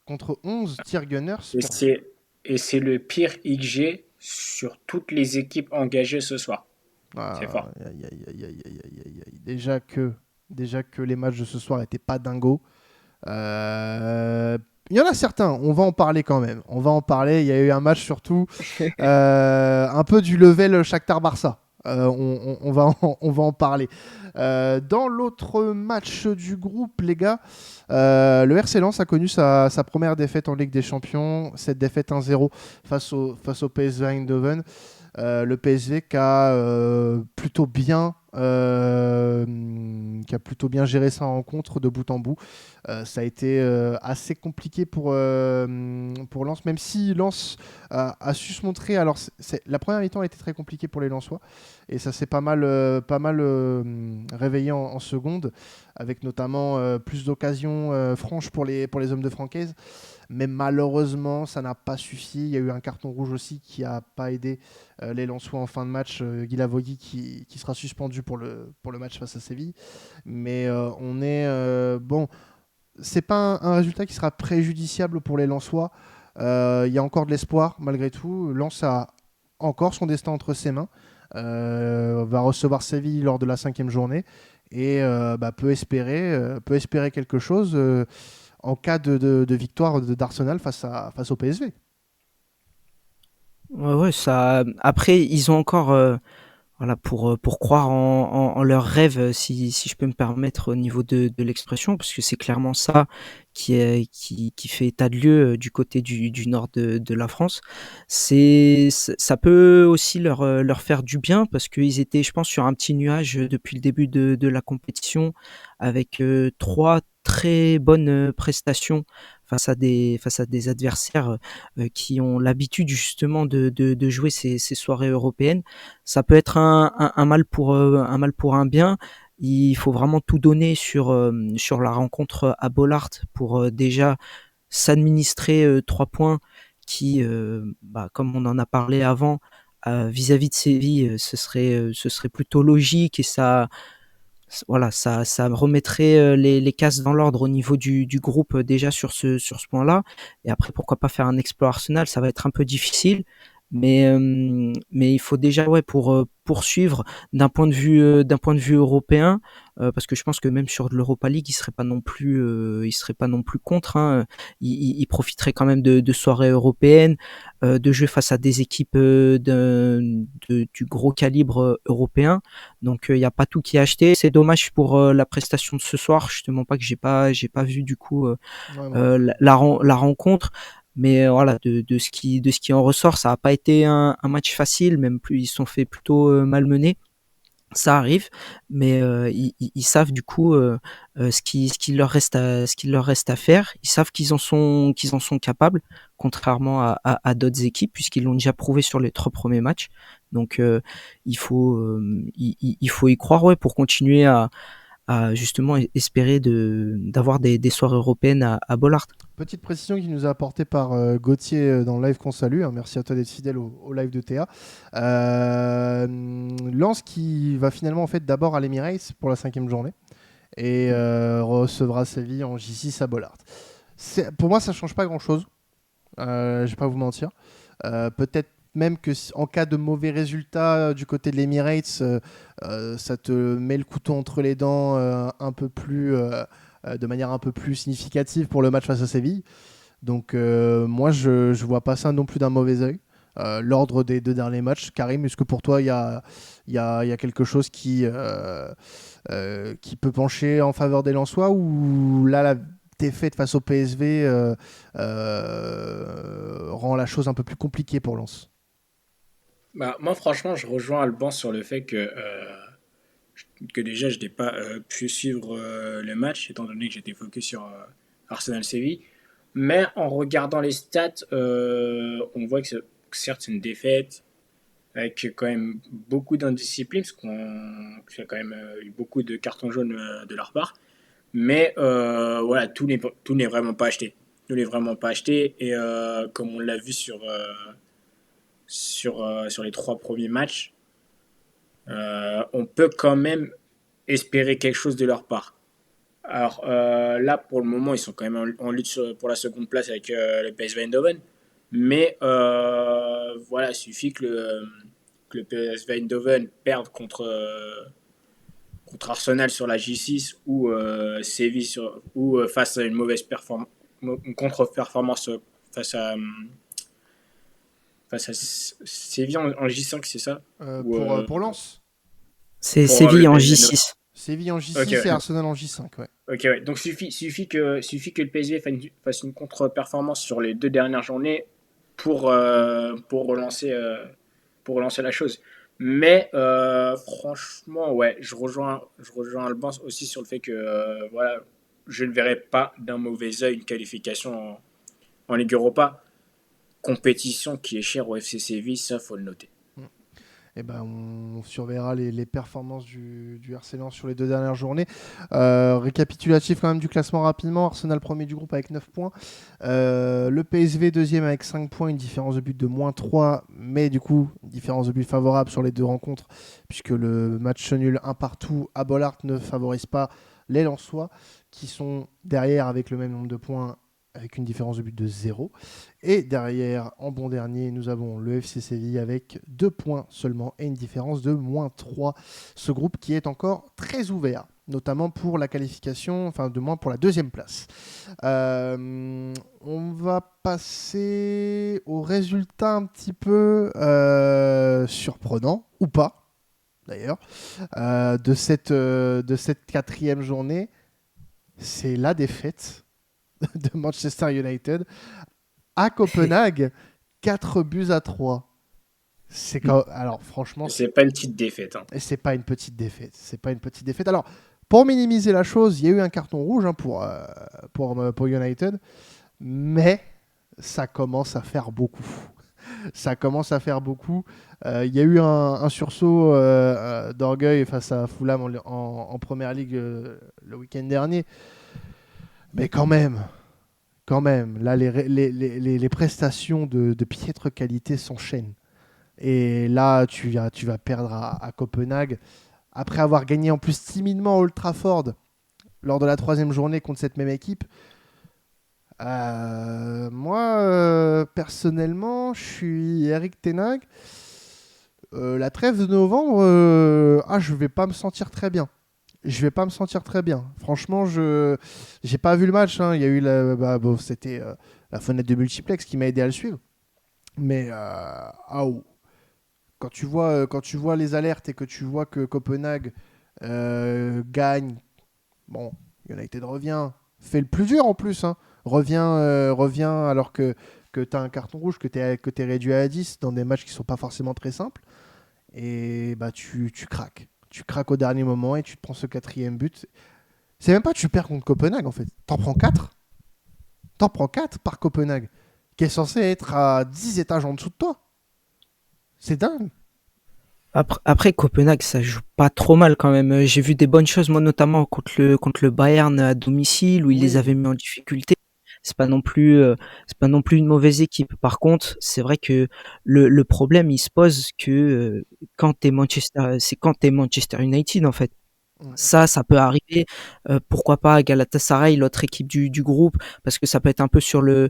contre 11 tirs gunners. Et c'est le pire XG sur toutes les équipes engagées ce soir. C'est Ah, fort. aïe, aïe, aïe, aïe, aïe, aïe, aïe, aïe. Déjà que les matchs de ce soir n'étaient pas dingos. Euh, Il y en a certains, on va en parler quand même. On va en parler. Il y a eu un match surtout un peu du level Shakhtar-Barça. On va en parler. Dans l'autre match du groupe, les gars, le RC Lens a connu sa première défaite en Ligue des Champions. Cette défaite 1-0 face au PSV Eindhoven. Le PSV qui a plutôt bien géré sa rencontre de bout en bout. Ça a été assez compliqué pour Lens, même si Lens a su se montrer. Alors, la première mi-temps a été très compliquée pour les Lensois, et ça s'est pas mal réveillé en seconde, avec notamment plus d'occasions franches pour les hommes de Francaise. Mais malheureusement, ça n'a pas suffi. Il y a eu un carton rouge aussi qui n'a pas aidé les Lensois en fin de match. Guy Lavogui qui sera suspendu pour le match face à Séville. Mais on est... bon, c'est pas un résultat qui sera préjudiciable pour les Lensois. Il y a encore de l'espoir malgré tout. Lens a encore son destin entre ses mains. Va recevoir Séville lors de la 5e journée et peut espérer quelque chose en cas de victoire d'Arsenal face au PSV. ouais, ouais, ça. Après, ils ont encore, voilà, pour croire en leurs rêves, si je peux me permettre au niveau de l'expression, parce que c'est clairement ça qui fait état de lieu du côté du nord de la France. Ça peut aussi leur faire du bien parce qu'ils étaient, je pense, sur un petit nuage depuis le début de la compétition avec trois très bonnes prestations face à des adversaires qui ont l'habitude justement de jouer ces soirées européennes. Ça peut être un mal pour un bien. Il faut vraiment tout donner sur la rencontre à Bollaert pour déjà s'administrer 3 points qui, comme on en a parlé avant, vis-à-vis de Séville, ce serait plutôt logique et voilà, ça remettrait les cases dans l'ordre au niveau du groupe déjà sur ce point-là. Et après, pourquoi pas faire un exploit Arsenal, ça va être un peu difficile. Mais il faut déjà pour poursuivre d'un point de vue européen, parce que je pense que même sur de l'Europa League, il serait pas non plus contre. Hein. Il profiterait quand même de soirées européennes, de jouer face à des équipes du gros calibre européen. Donc il n'y a pas tout qui est acheté. C'est dommage pour la prestation de ce soir. Je te mens pas que j'ai pas vu du coup la rencontre. Mais voilà, de ce qui en ressort, ça n'a pas été un match facile, même plus ils sont fait plutôt malmenés. Ça arrive, mais ils savent du coup ce qu'il leur reste à faire. Ils savent qu'ils en sont capables, contrairement à d'autres équipes, puisqu'ils l'ont déjà prouvé sur les 3 premiers matchs. Donc il faut y croire, ouais, pour continuer à justement espérer d'avoir des soirées européennes à Bollard. Petite précision qui nous a apportée par Gauthier dans le live qu'on salue. Hein. Merci à toi d'être fidèle au live de Théa. Lens qui va finalement en fait d'abord à l'Emirates pour la 5e journée et recevra Séville en J6 à Bollard. Pour moi, ça ne change pas grand-chose. Je ne vais pas vous mentir. Peut-être même que en cas de mauvais résultats du côté de l'Emirates, ça te met le couteau entre les dents un peu plus, de manière un peu plus significative pour le match face à Séville. Donc moi, je ne vois pas ça non plus d'un mauvais œil. L'ordre des 2 derniers matchs. Karim, est-ce que pour toi, il y a quelque chose qui peut pencher en faveur des Lensois ou là, la défaite face au PSV rend la chose un peu plus compliquée pour Lens? Bah, moi, franchement, je rejoins Alban sur le fait que déjà, je n'ai pas pu suivre le match, étant donné que j'étais focus sur Arsenal-Séville. Mais en regardant les stats, on voit que certes, c'est une défaite, avec quand même beaucoup d'indiscipline, parce qu'il y a quand même eu beaucoup de cartons jaunes de leur part. Mais voilà, tout n'est vraiment pas acheté. Tout n'est vraiment pas acheté. Et comme on l'a vu sur les 3 premiers matchs, on peut quand même espérer quelque chose de leur part. Alors là, pour le moment, ils sont quand même en lutte pour la seconde place avec le PSV Eindhoven. Mais voilà, il suffit que le PSV Eindhoven perde contre Arsenal sur la J6 ou Séville ou face à une contre-performance face à Séville en J5, c'est ça ou, Pour Lens, C'est pour Séville le en PSV Eindhoven. J6. Séville en J6 Ok, et ouais. Arsenal en J5. Ouais. Ok, ouais. Donc suffit que le PSV fasse une contre-performance sur les 2 dernières journées pour, euh, pour, relancer, euh, pour relancer la chose. Mais franchement, ouais, je rejoins Alban aussi sur le fait que voilà, je ne verrais pas d'un mauvais œil une qualification en Ligue Europa. Compétition qui est chère au FC Séville, ça faut le noter. Eh ben, on surveillera les performances du RC Lens sur les 2 dernières journées. Récapitulatif quand même du classement rapidement. Arsenal premier du groupe avec 9 points. Le PSV deuxième avec 5 points, une différence de but de -3, mais du coup, une différence de but favorable sur les 2 rencontres, puisque le match nul 1-1 à Bollard ne favorise pas les Lensois, qui sont derrière avec le même nombre de points, avec une différence de but de 0. Et derrière, en bon dernier, nous avons le FC Séville avec 2 points seulement et une différence de -3. Ce groupe qui est encore très ouvert, notamment pour la qualification, enfin de moins pour la 2e place. On va passer aux résultats un petit peu surprenants, ou pas d'ailleurs, de cette 4e journée. C'est la défaite de Manchester United à Copenhague, 4-3. Alors franchement, C'est pas une petite défaite. Hein. c'est pas une petite défaite. C'est pas une petite défaite. Alors pour minimiser la chose, il y a eu un carton rouge pour United, mais ça commence à faire beaucoup. Ça commence à faire beaucoup. Il y a eu un sursaut d'orgueil face à Fulham en Première Ligue le week-end dernier, mais quand même, là, les prestations de piètre qualité s'enchaînent. Et là, tu vas perdre à Copenhague. après avoir gagné en plus timidement à Old Trafford lors de la 3e journée contre cette même équipe. Moi, personnellement, je suis Eric Ten Hag. La trêve de novembre, je vais pas me sentir très bien. Je vais pas me sentir très bien. Franchement, je j'ai pas vu le match, hein. Il y a eu c'était la fenêtre de multiplex qui m'a aidé à le suivre. Mais quand tu vois les alertes et que tu vois que Copenhague gagne, bon, United revient, fait le plus dur en plus, hein. Revient alors que tu as un carton rouge, que tu es réduit à 10 dans des matchs qui sont pas forcément très simples. Et bah tu craques. Tu craques au dernier moment et tu te prends ce 4e but. C'est même pas que tu perds contre Copenhague en fait. T'en prends 4. T'en prends 4 par Copenhague, qui est censé être à 10 étages en dessous de toi. C'est dingue. Après, Copenhague, ça joue pas trop mal quand même. J'ai vu des bonnes choses, moi notamment contre le Bayern à domicile où ils les Oui. avaient mis en difficulté. C'est pas non plus, c'est pas non plus une mauvaise équipe. Par contre, c'est vrai que le problème, il se pose que c'est quand t'es Manchester United en fait. Mm. Ça peut arriver. Pourquoi pas à Galatasaray, l'autre équipe du groupe, parce que ça peut être un peu sur le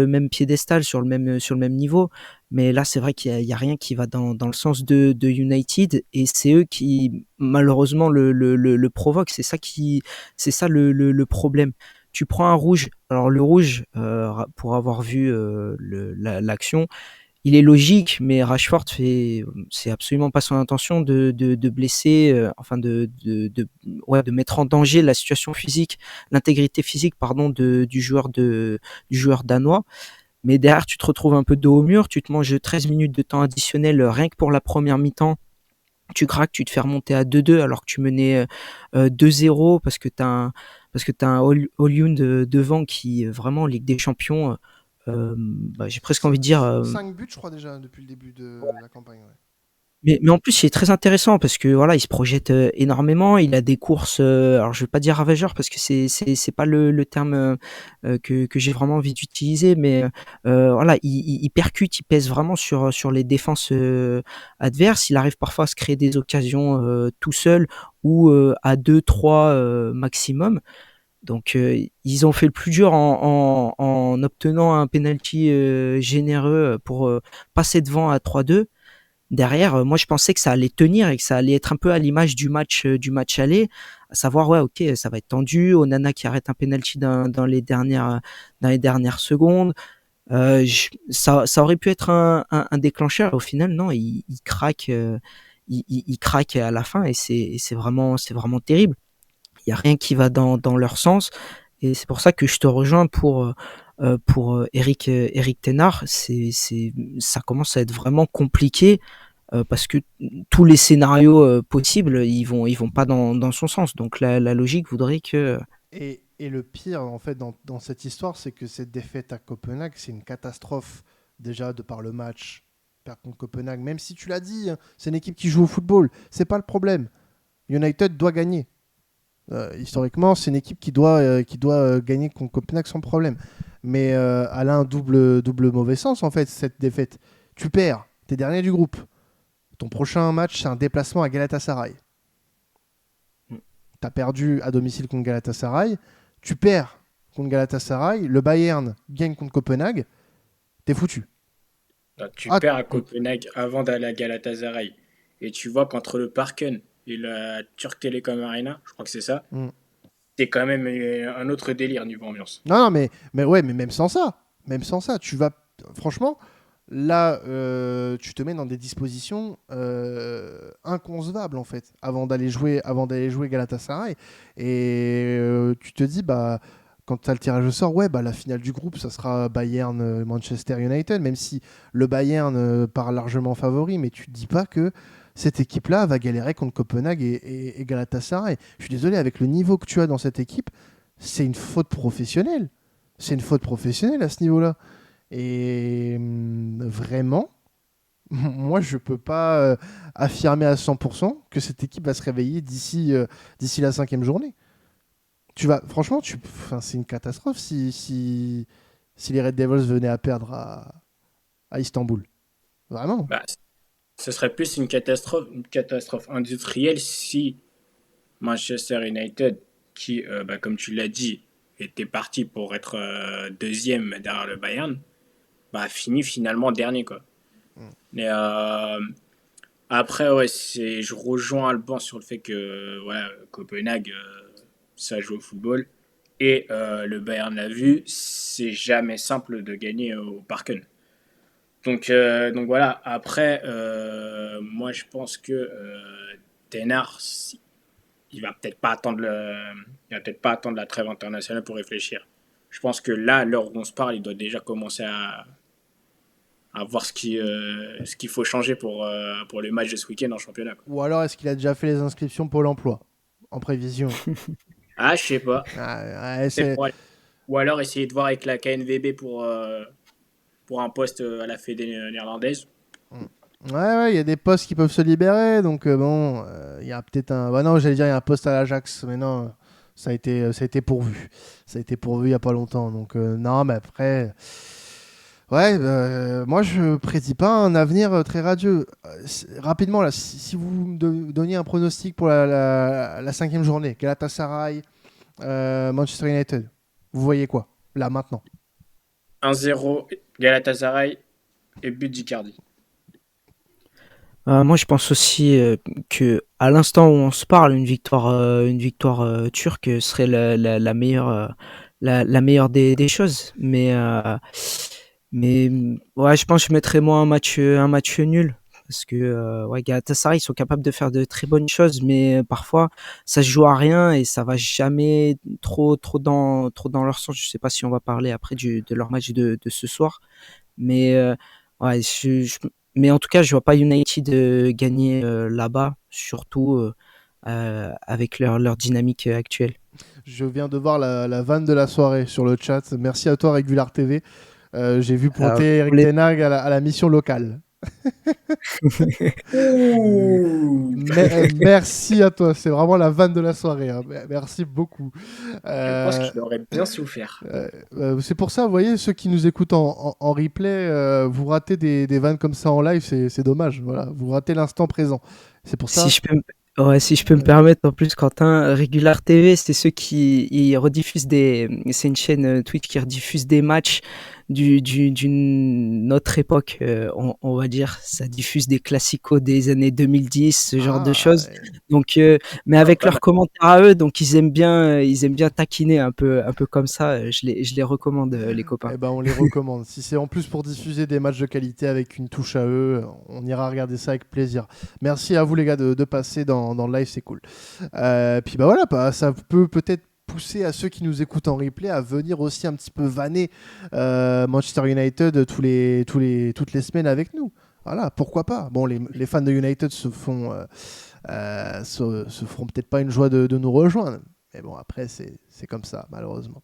même piédestal, sur le même niveau. Mais là, c'est vrai qu'il y a rien qui va dans le sens de United, et c'est eux qui malheureusement le provoquent. C'est ça le problème. Tu prends un rouge. Alors le rouge, pour avoir vu l'action, il est logique, mais Rashford c'est absolument pas son intention de blesser, enfin de mettre en danger la situation physique, l'intégrité physique, pardon, du joueur danois. Mais derrière, tu te retrouves un peu dos au mur, tu te manges 13 minutes de temps additionnel rien que pour la première mi-temps. Tu craques, tu te fais remonter à 2-2 alors que tu menais 2-0 parce que t'as un Højlund devant qui vraiment en Ligue des Champions, j'ai presque envie de dire 5 buts, je crois, déjà, depuis le début de la campagne. Ouais. mais en plus, il est très intéressant parce que voilà, il se projette énormément. Il a des courses, alors je vais pas dire ravageur parce que c'est pas le terme que j'ai vraiment envie d'utiliser, mais voilà, il percute, il pèse vraiment sur les défenses adverses. Il arrive parfois à se créer des occasions tout seul ou à 2-3 maximum. Donc ils ont fait le plus dur en obtenant un penalty généreux pour passer devant à 3-2. Derrière, moi je pensais que ça allait tenir et que ça allait être un peu à l'image du match aller, à savoir ouais ok ça va être tendu, Onana qui arrête un penalty dans les dernières secondes, ça aurait pu être un déclencheur. Au final non, il craque, il craque à la fin et c'est vraiment terrible. Il y a rien qui va dans leur sens et c'est pour ça que je te rejoins pour Eric Ten Hag. Ça commence à être vraiment compliqué parce que tous les scénarios possibles, ils vont pas dans son sens. Donc la logique voudrait que Et le pire, en fait, dans cette histoire, c'est que cette défaite à Copenhague, c'est une catastrophe, déjà, de par le match. Perdre contre Copenhague, même si tu l'as dit, hein, c'est une équipe qui joue au football. C'est pas le problème. United doit gagner. Historiquement, c'est une équipe qui doit gagner contre Copenhague sans problème. Mais elle a un double mauvais sens, en fait, cette défaite. Tu perds, t'es dernier du groupe. Ton prochain match, c'est un déplacement à Galatasaray. Tu as perdu à domicile contre Galatasaray. Tu perds contre Galatasaray. Le Bayern gagne contre Copenhague. T'es foutu. Donc, tu Ah, perds à Copenhague avant d'aller à Galatasaray. Et tu vois qu'entre le Parken et la Turk Telecom Arena, je crois que c'est ça, mm. c'est quand même un autre délire niveau ambiance. Non, non, mais ouais, mais même sans ça, tu vas. Franchement, là, tu te mets dans des dispositions inconcevables en fait, avant d'aller jouer Galatasaray. Et tu te dis, bah, quand tu as le tirage au sort, ouais, bah, la finale du groupe, ça sera Bayern-Manchester United, même si le Bayern part largement favori, mais tu te dis pas que cette équipe-là va galérer contre Copenhague et Galatasaray. Je suis désolé, avec le niveau que tu as dans cette équipe, c'est une faute professionnelle. C'est une faute professionnelle à ce niveau-là. Et vraiment, moi, je peux pas affirmer à 100% que cette équipe va se réveiller d'ici la 5e journée. Franchement, c'est une catastrophe si les Red Devils venaient à perdre à Istanbul. Vraiment. Bah, ce serait plus une catastrophe industrielle si Manchester United, qui, comme tu l'as dit, était parti pour être deuxième derrière le Bayern, finit finalement dernier, quoi. Mais après, ouais, je rejoins Alban sur le fait que voilà, Copenhague, ça joue au football. Et le Bayern l'a vu, c'est jamais simple de gagner au Parken. Donc voilà, après, moi je pense que Ten Hag, il va peut-être pas attendre il va peut-être pas attendre la trêve internationale pour réfléchir. Je pense que là, à l'heure où on se parle, il doit déjà commencer à voir ce qu'il faut changer pour le match de ce week-end en championnat, quoi. Ou alors est-ce qu'il a déjà fait les inscriptions Pôle emploi en prévision? Ah, je sais pas. Ah, Peut-être ou alors essayer de voir avec la KNVB pour un poste à la Fédé néerlandaise. Ouais, il y a des postes qui peuvent se libérer, donc bon, il y a peut-être un. Bah non, j'allais dire il y a un poste à l'Ajax, mais non, ça a été pourvu. Ça a été pourvu il y a pas longtemps, donc non, mais après, ouais, moi je prédis pas un avenir très radieux. Rapidement là, si vous me donniez un pronostic pour la cinquième journée, Galatasaray, Manchester United, vous voyez quoi là maintenant? 1-0 Galatasaray et but d'Icardi. Moi, je pense aussi que à l'instant où on se parle, une victoire turque serait la meilleure, la meilleure des choses. Mais ouais, je pense que je mettrais moi un match nul. Parce que ouais, Galatasaray, ils sont capables de faire de très bonnes choses, mais parfois ça se joue à rien et ça va jamais trop dans leur sens. Je sais pas si on va parler après de leur match de ce soir, mais ouais, mais en tout cas, je vois pas United gagner là-bas, surtout avec leur dynamique actuelle. Je viens de voir la vanne de la soirée sur le chat. Merci à toi, Regular TV. J'ai vu Alors, pointer Eric Ten Hag à la mission locale. Ouh. Merci à toi, c'est vraiment la vanne de la soirée, hein. Merci beaucoup. Je pense Euh, qu'il aurait bien souffert. c'est pour ça, vous voyez, ceux qui nous écoutent en replay, vous ratez des vannes comme ça en live, c'est dommage. Voilà, vous ratez l'instant présent. C'est pour Si ça. je peux ouais, si je peux me permettre, en plus, Quentin, Regular TV, c'est ceux qui ils rediffusent c'est une chaîne Twitch qui rediffuse des matchs d'une autre époque, on va dire. Ça diffuse des classicos des années 2010, ce genre de Ah, choses. Donc, mais Ah, avec pas leurs mal. commentaires à eux, donc ils aiment bien taquiner un peu comme ça. Je les recommande, les copains. eh ben, on les recommande. Si c'est en plus pour diffuser des matchs de qualité avec une touche à eux, on ira regarder ça avec plaisir. Merci à vous les gars de passer dans le live, c'est cool. Puis bah voilà, ça peut peut-être pousser à ceux qui nous écoutent en replay à venir aussi un petit peu vanner Manchester United toutes les semaines avec nous. Voilà, pourquoi pas. Bon, les fans de United se feront peut-être pas une joie de nous rejoindre. Mais bon, après, c'est comme ça, malheureusement.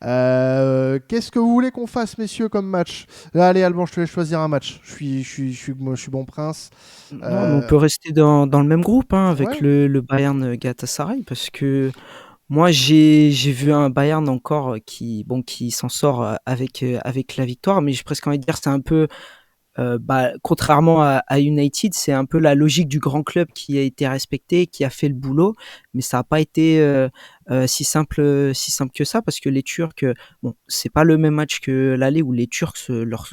Qu'est-ce que vous voulez qu'on fasse, messieurs, comme match? Là, allez, Alban, je te laisse choisir un match. Moi, je suis bon prince. Non, mais on Euh, peut rester dans le même groupe, hein, avec ouais. le Bayern Galatasaray, parce que moi, j'ai vu un Bayern encore qui s'en sort avec la victoire, mais j'ai presque envie de dire c'est un peu contrairement à United, c'est un peu la logique du grand club qui a été respectée, qui a fait le boulot, mais ça n'a pas été si simple que ça parce que les Turcs, bon, c'est pas le même match que l'aller où les Turcs leur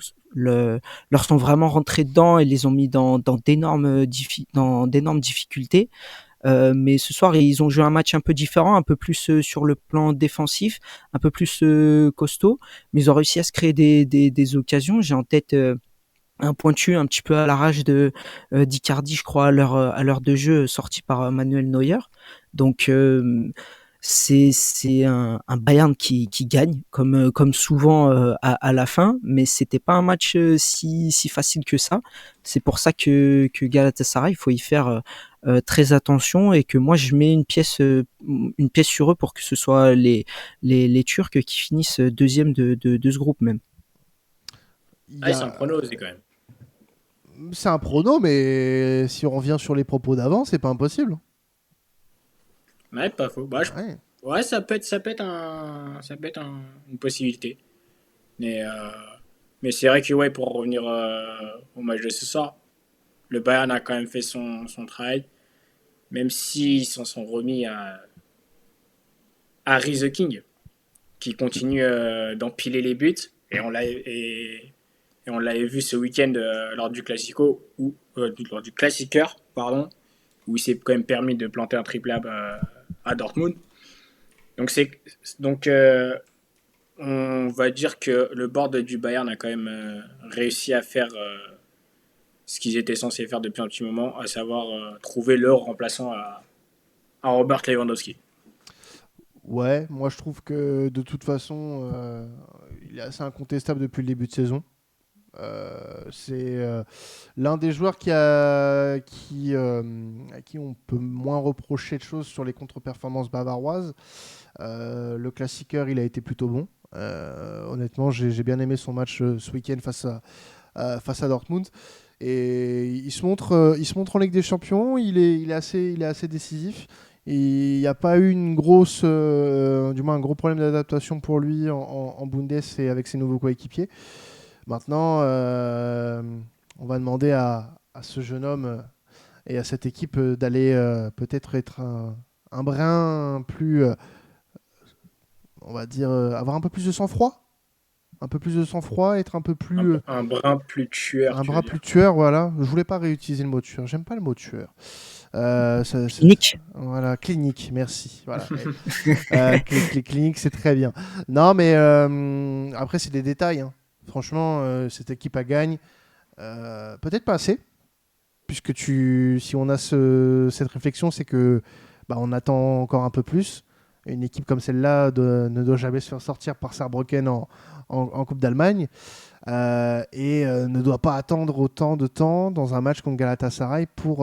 sont vraiment rentrés dedans et les ont mis dans d'énormes difficultés. Mais ce soir, ils ont joué un match un peu différent, un peu plus sur le plan défensif, un peu plus costaud, mais ils ont réussi à se créer des occasions. J'ai en tête un pointu un petit peu à l'arrache de d'Icardi, je crois, à l'heure de jeu sorti par Manuel Neuer. Donc c'est un Bayern qui gagne comme souvent à la fin, mais c'était pas un match si facile que ça. C'est pour ça que Galatasaray, il faut y faire très attention et que moi je mets une pièce sur eux pour que ce soit les Turcs qui finissent deuxième de ce groupe même. Il y Ah, c'est un a... prono aussi quand même. C'est un prono, mais si on revient sur les propos d'avant, c'est pas impossible. Ouais, pas faux. Ouais. Ouais, ça peut être une possibilité. Mais, euh, mais c'est vrai que ouais, pour revenir au match de ce soir, Le Bayern a quand même fait son travail, même s'ils s'en sont remis à Harry the King, qui continue d'empiler les buts. Et on l'avait vu ce week-end lors du Classico, lors du Classiqueur, pardon, où il s'est quand même permis de planter un triple à Dortmund. Donc, donc on va dire que le board du Bayern a quand même réussi à faire ce qu'ils étaient censés faire depuis un petit moment, à savoir trouver leur remplaçant à Robert Lewandowski. Ouais, moi je trouve que de toute façon, il est assez incontestable depuis le début de saison. C'est l'un des joueurs à qui on peut moins reprocher de choses sur les contre-performances bavaroises. Le classiqueur, il a été plutôt bon. Honnêtement, j'ai bien aimé son match ce week-end face à Dortmund. Et il se montre en Ligue des Champions. Il est assez décisif. Et il n'y a pas eu du moins un gros problème d'adaptation pour lui en Bundes et avec ses nouveaux coéquipiers. Maintenant, on va demander à ce jeune homme et à cette équipe d'aller peut-être être un brin plus, on va dire, avoir un peu plus de sang-froid. Un peu plus de sang-froid, être un peu plus. Un brin plus tueur, Un tu veux bras dire. plus tueur, voilà. Je voulais pas réutiliser le mot tueur. J'aime pas le mot tueur. Clinique. Voilà, clinique, merci. Voilà. Clinique, c'est très bien. Non, mais après, c'est des détails, hein. Franchement, cette équipe a gagne. Peut-être pas assez, puisque si on a cette réflexion, c'est que on attend encore un peu plus. Une équipe comme celle-là ne doit jamais se faire sortir par Saarbrücken en Coupe d'Allemagne et ne doit pas attendre autant de temps dans un match contre Galatasaray pour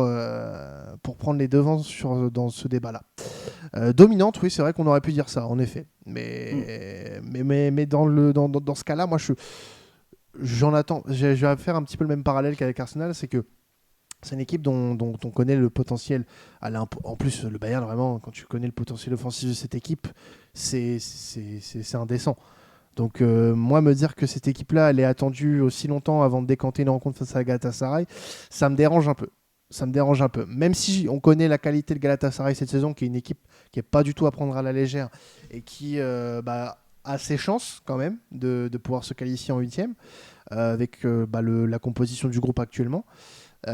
prendre les devants dans ce débat-là. Dominante, oui, c'est vrai qu'on aurait pu dire ça, en effet. Mais dans ce cas-là, moi, j'en attends. Je vais faire un petit peu le même parallèle qu'avec Arsenal, c'est que c'est une équipe dont on connaît le potentiel. En plus, le Bayern, vraiment, quand tu connais le potentiel offensif de cette équipe, c'est indécent. Donc, moi, me dire que cette équipe-là, elle est attendue aussi longtemps avant de décanter une rencontre face à Galatasaray, ça me dérange un peu. Ça me dérange un peu. Même si on connaît la qualité de Galatasaray cette saison, qui est une équipe qui n'est pas du tout à prendre à la légère et qui a ses chances quand même de pouvoir se qualifier en huitième avec la composition du groupe actuellement. Faut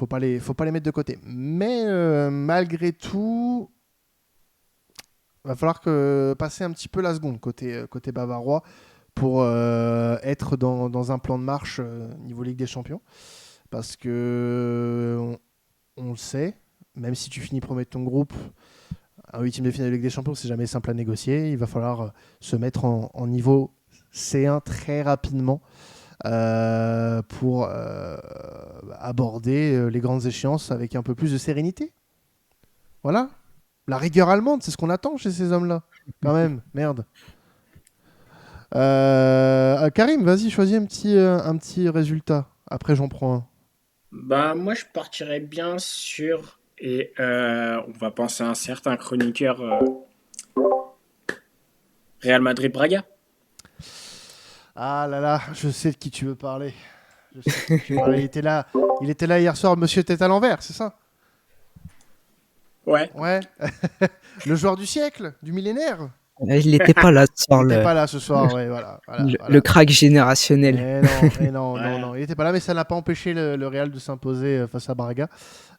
pas les mettre de côté. Mais malgré tout, va falloir passer un petit peu la seconde côté bavarois pour être dans un plan de marche niveau Ligue des Champions. Parce que on le sait, même si tu finis premier de ton groupe, un huitième de finale de Ligue des Champions, c'est jamais simple à négocier. Il va falloir se mettre en niveau C1 très rapidement pour aborder les grandes échéances avec un peu plus de sérénité. Voilà. La rigueur allemande, c'est ce qu'on attend chez ces hommes-là. Quand même, merde. Karim, vas-y, choisis un petit résultat. Après, j'en prends un. Bah, moi, je partirais bien sur. Et on va penser à un certain chroniqueur Real Madrid-Braga. Ah là là, je sais de qui tu veux parler. Je sais de qui tu veux parler. Il était là hier soir, monsieur tête à l'envers, c'est ça? Ouais. Ouais. Le joueur du siècle, du millénaire. Il n'était pas là ce soir, Il n'était pas là ce soir, ouais, voilà. le crack générationnel. Non, il n'était pas là, mais ça n'a pas empêché le Real de s'imposer face à Braga,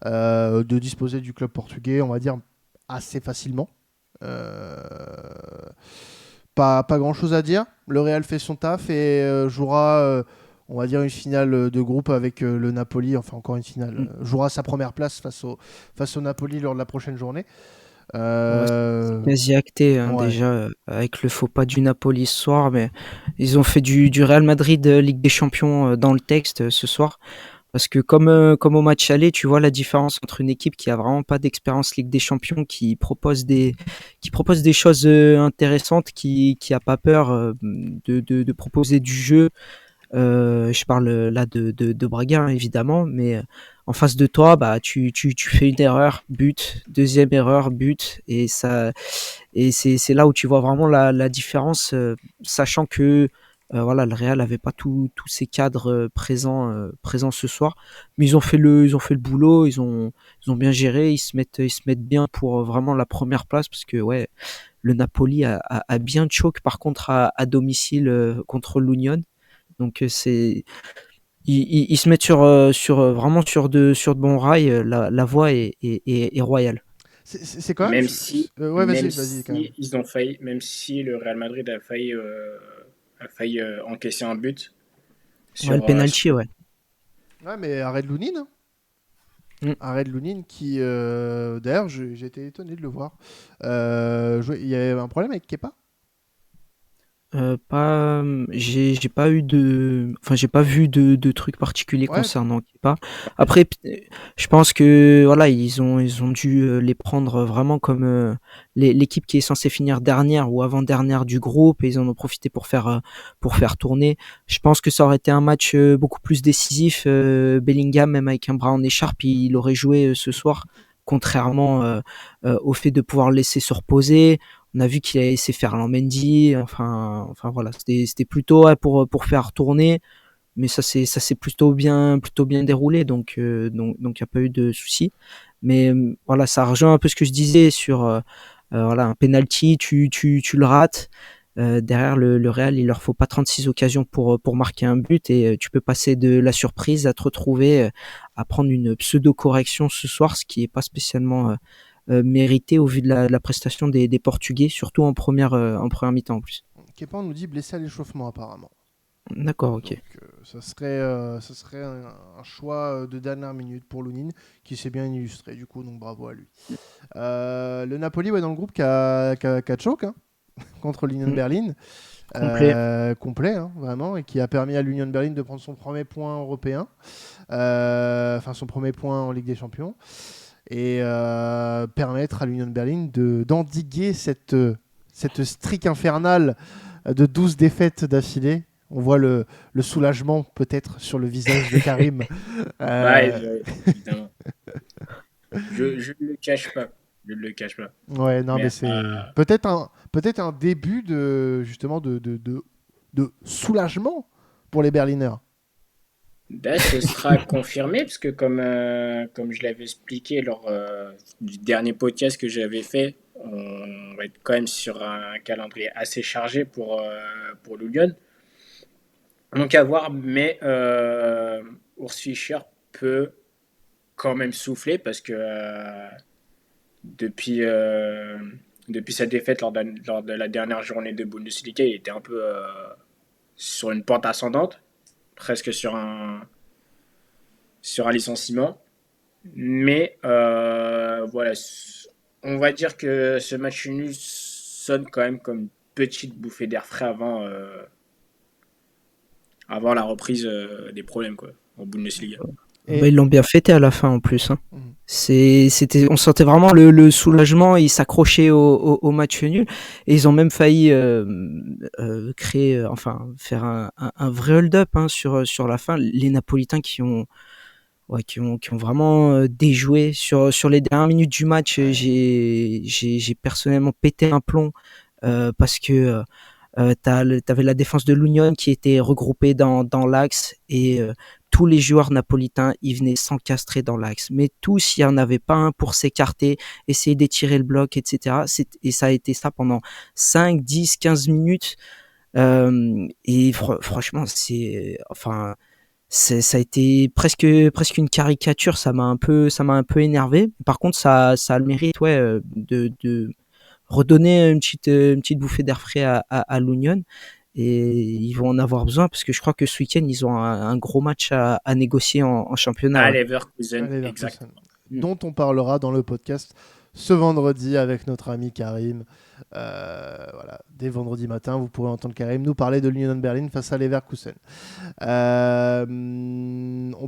de disposer du club portugais, on va dire, assez facilement. Pas grand-chose à dire. Le Real fait son taf et jouera, on va dire, une finale de groupe avec le Napoli, enfin encore une finale, jouera sa première place face au Napoli lors de la prochaine journée. C'est quasi acté déjà avec le faux pas du Napoli ce soir, mais ils ont fait du Real Madrid Ligue des Champions dans le texte ce soir, parce que comme au match aller, tu vois la différence entre une équipe qui a vraiment pas d'expérience Ligue des Champions, qui propose des choses intéressantes, qui a pas peur de proposer du jeu. Je parle là de Braga, hein, évidemment, mais en face de toi, bah tu fais une erreur, but, deuxième erreur, but, et c'est là où tu vois vraiment la différence, sachant que Voilà, le Real avait pas tous ces cadres présents ce soir, mais ils ont fait le boulot, ils ont bien géré, ils se mettent bien pour vraiment la première place parce que ouais, le Napoli a bien choke par contre à domicile contre l'Union. Donc ils se mettent vraiment sur de bons rails. La voie est royale. C'est quand même. Même si, Ouais, vas-y, quand même. ils ont failli, même si le Real Madrid a failli encaisser un but Ouais, le penalty, ouais. Ouais, mais arrête Lounine. Hein. Mm. Arrête Lounine qui, d'ailleurs, j'ai été étonné de le voir. Il y avait un problème avec Kepa. J'ai pas eu j'ai pas vu de trucs particuliers Ouais. concernant Kepa. Après, je pense que voilà, ils ont dû les prendre vraiment comme l'équipe qui est censée finir dernière ou avant-dernière du groupe et ils en ont profité pour faire tourner. Je pense que ça aurait été un match beaucoup plus décisif. Bellingham, même avec un bras en écharpe, il aurait joué ce soir, contrairement au fait de pouvoir le laisser se reposer. On a vu qu'il a laissé faire Mendy, enfin voilà, c'était plutôt pour faire tourner, mais ça s'est plutôt bien déroulé, donc il y a pas eu de soucis. Mais voilà, ça rejoint un peu ce que je disais sur voilà, un penalty, tu le rates. Derrière le Real, il leur faut pas 36 occasions pour marquer un but et tu peux passer de la surprise à te retrouver à prendre une pseudo correction ce soir, ce qui est pas spécialement mérité au vu de la prestation des Portugais, surtout en première mi-temps en plus. Kepa, on nous dit blessé à l'échauffement apparemment. D'accord, ok. Donc, ça serait un choix de dernière minute pour Lounine qui s'est bien illustré du coup, donc bravo à lui. Le Napoli, ouais, dans le groupe qui a choke hein, contre l'Union Berlin. Complet hein, vraiment, et qui a permis à l'Union Berlin de prendre son premier point européen, enfin son premier point en Ligue des Champions, et permettre à l'Union Berlin d'endiguer cette streak infernale de 12 défaites d'affilée. On voit le soulagement peut-être sur le visage de Karim. Ouais, évidemment. Je ne le cache pas. Je ne le cache pas. Ouais, non, mais c'est peut-être un début de justement de soulagement pour les Berliners. Ben, ce sera confirmé, parce que comme je l'avais expliqué lors du dernier podcast que j'avais fait, on va être quand même sur un calendrier assez chargé pour l'Union. Donc à voir, mais Urs Fischer peut quand même souffler, parce que depuis, depuis sa défaite lors de la dernière journée de Bundesliga, il était un peu sur une pente ascendante, presque sur un licenciement. Mais voilà, on va dire que ce match nul sonne quand même comme une petite bouffée d'air frais avant la reprise des problèmes quoi, en Bundesliga. Bah, ils l'ont bien fêté à la fin en plus. Hein. On sentait vraiment le soulagement. Ils s'accrochaient au match nul et ils ont même failli faire un vrai hold-up hein, sur la fin. Les Napolitains qui ont vraiment déjoué sur les dernières minutes du match. J'ai personnellement pété un plomb parce que t'avais la défense de l'Union qui était regroupée dans l'axe et tous les joueurs napolitains ils venaient s'encastrer dans l'axe, mais tous il y en avait pas un pour s'écarter, essayer d'étirer le bloc, etc. Et ça a été ça pendant 5, 10, 15 minutes et franchement ça a été presque une caricature. Ça m'a un peu énervé. Par contre ça a le mérite de redonner une petite bouffée d'air frais à l'Union et ils vont en avoir besoin parce que je crois que ce week-end ils ont un gros match à négocier en championnat. À Leverkusen, exactement. Dont on parlera dans le podcast ce vendredi avec notre ami Karim. Voilà, dès vendredi matin, vous pourrez entendre Karim nous parler de l'Union Berlin face à Leverkusen. On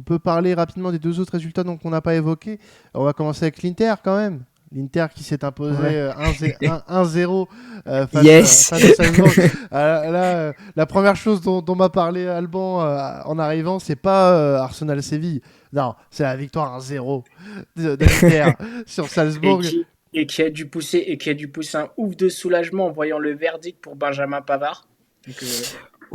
peut parler rapidement des deux autres résultats qu'on n'a pas évoqués. On va commencer avec l'Inter quand même. L'Inter qui s'est imposé 1-0 face à Salzbourg. La première chose dont m'a parlé Alban en arrivant, c'est pas Arsenal-Séville. Non, c'est la victoire 1-0 de l'Inter sur Salzbourg. Et qui a dû pousser un ouf de soulagement en voyant le verdict pour Benjamin Pavard. Donc,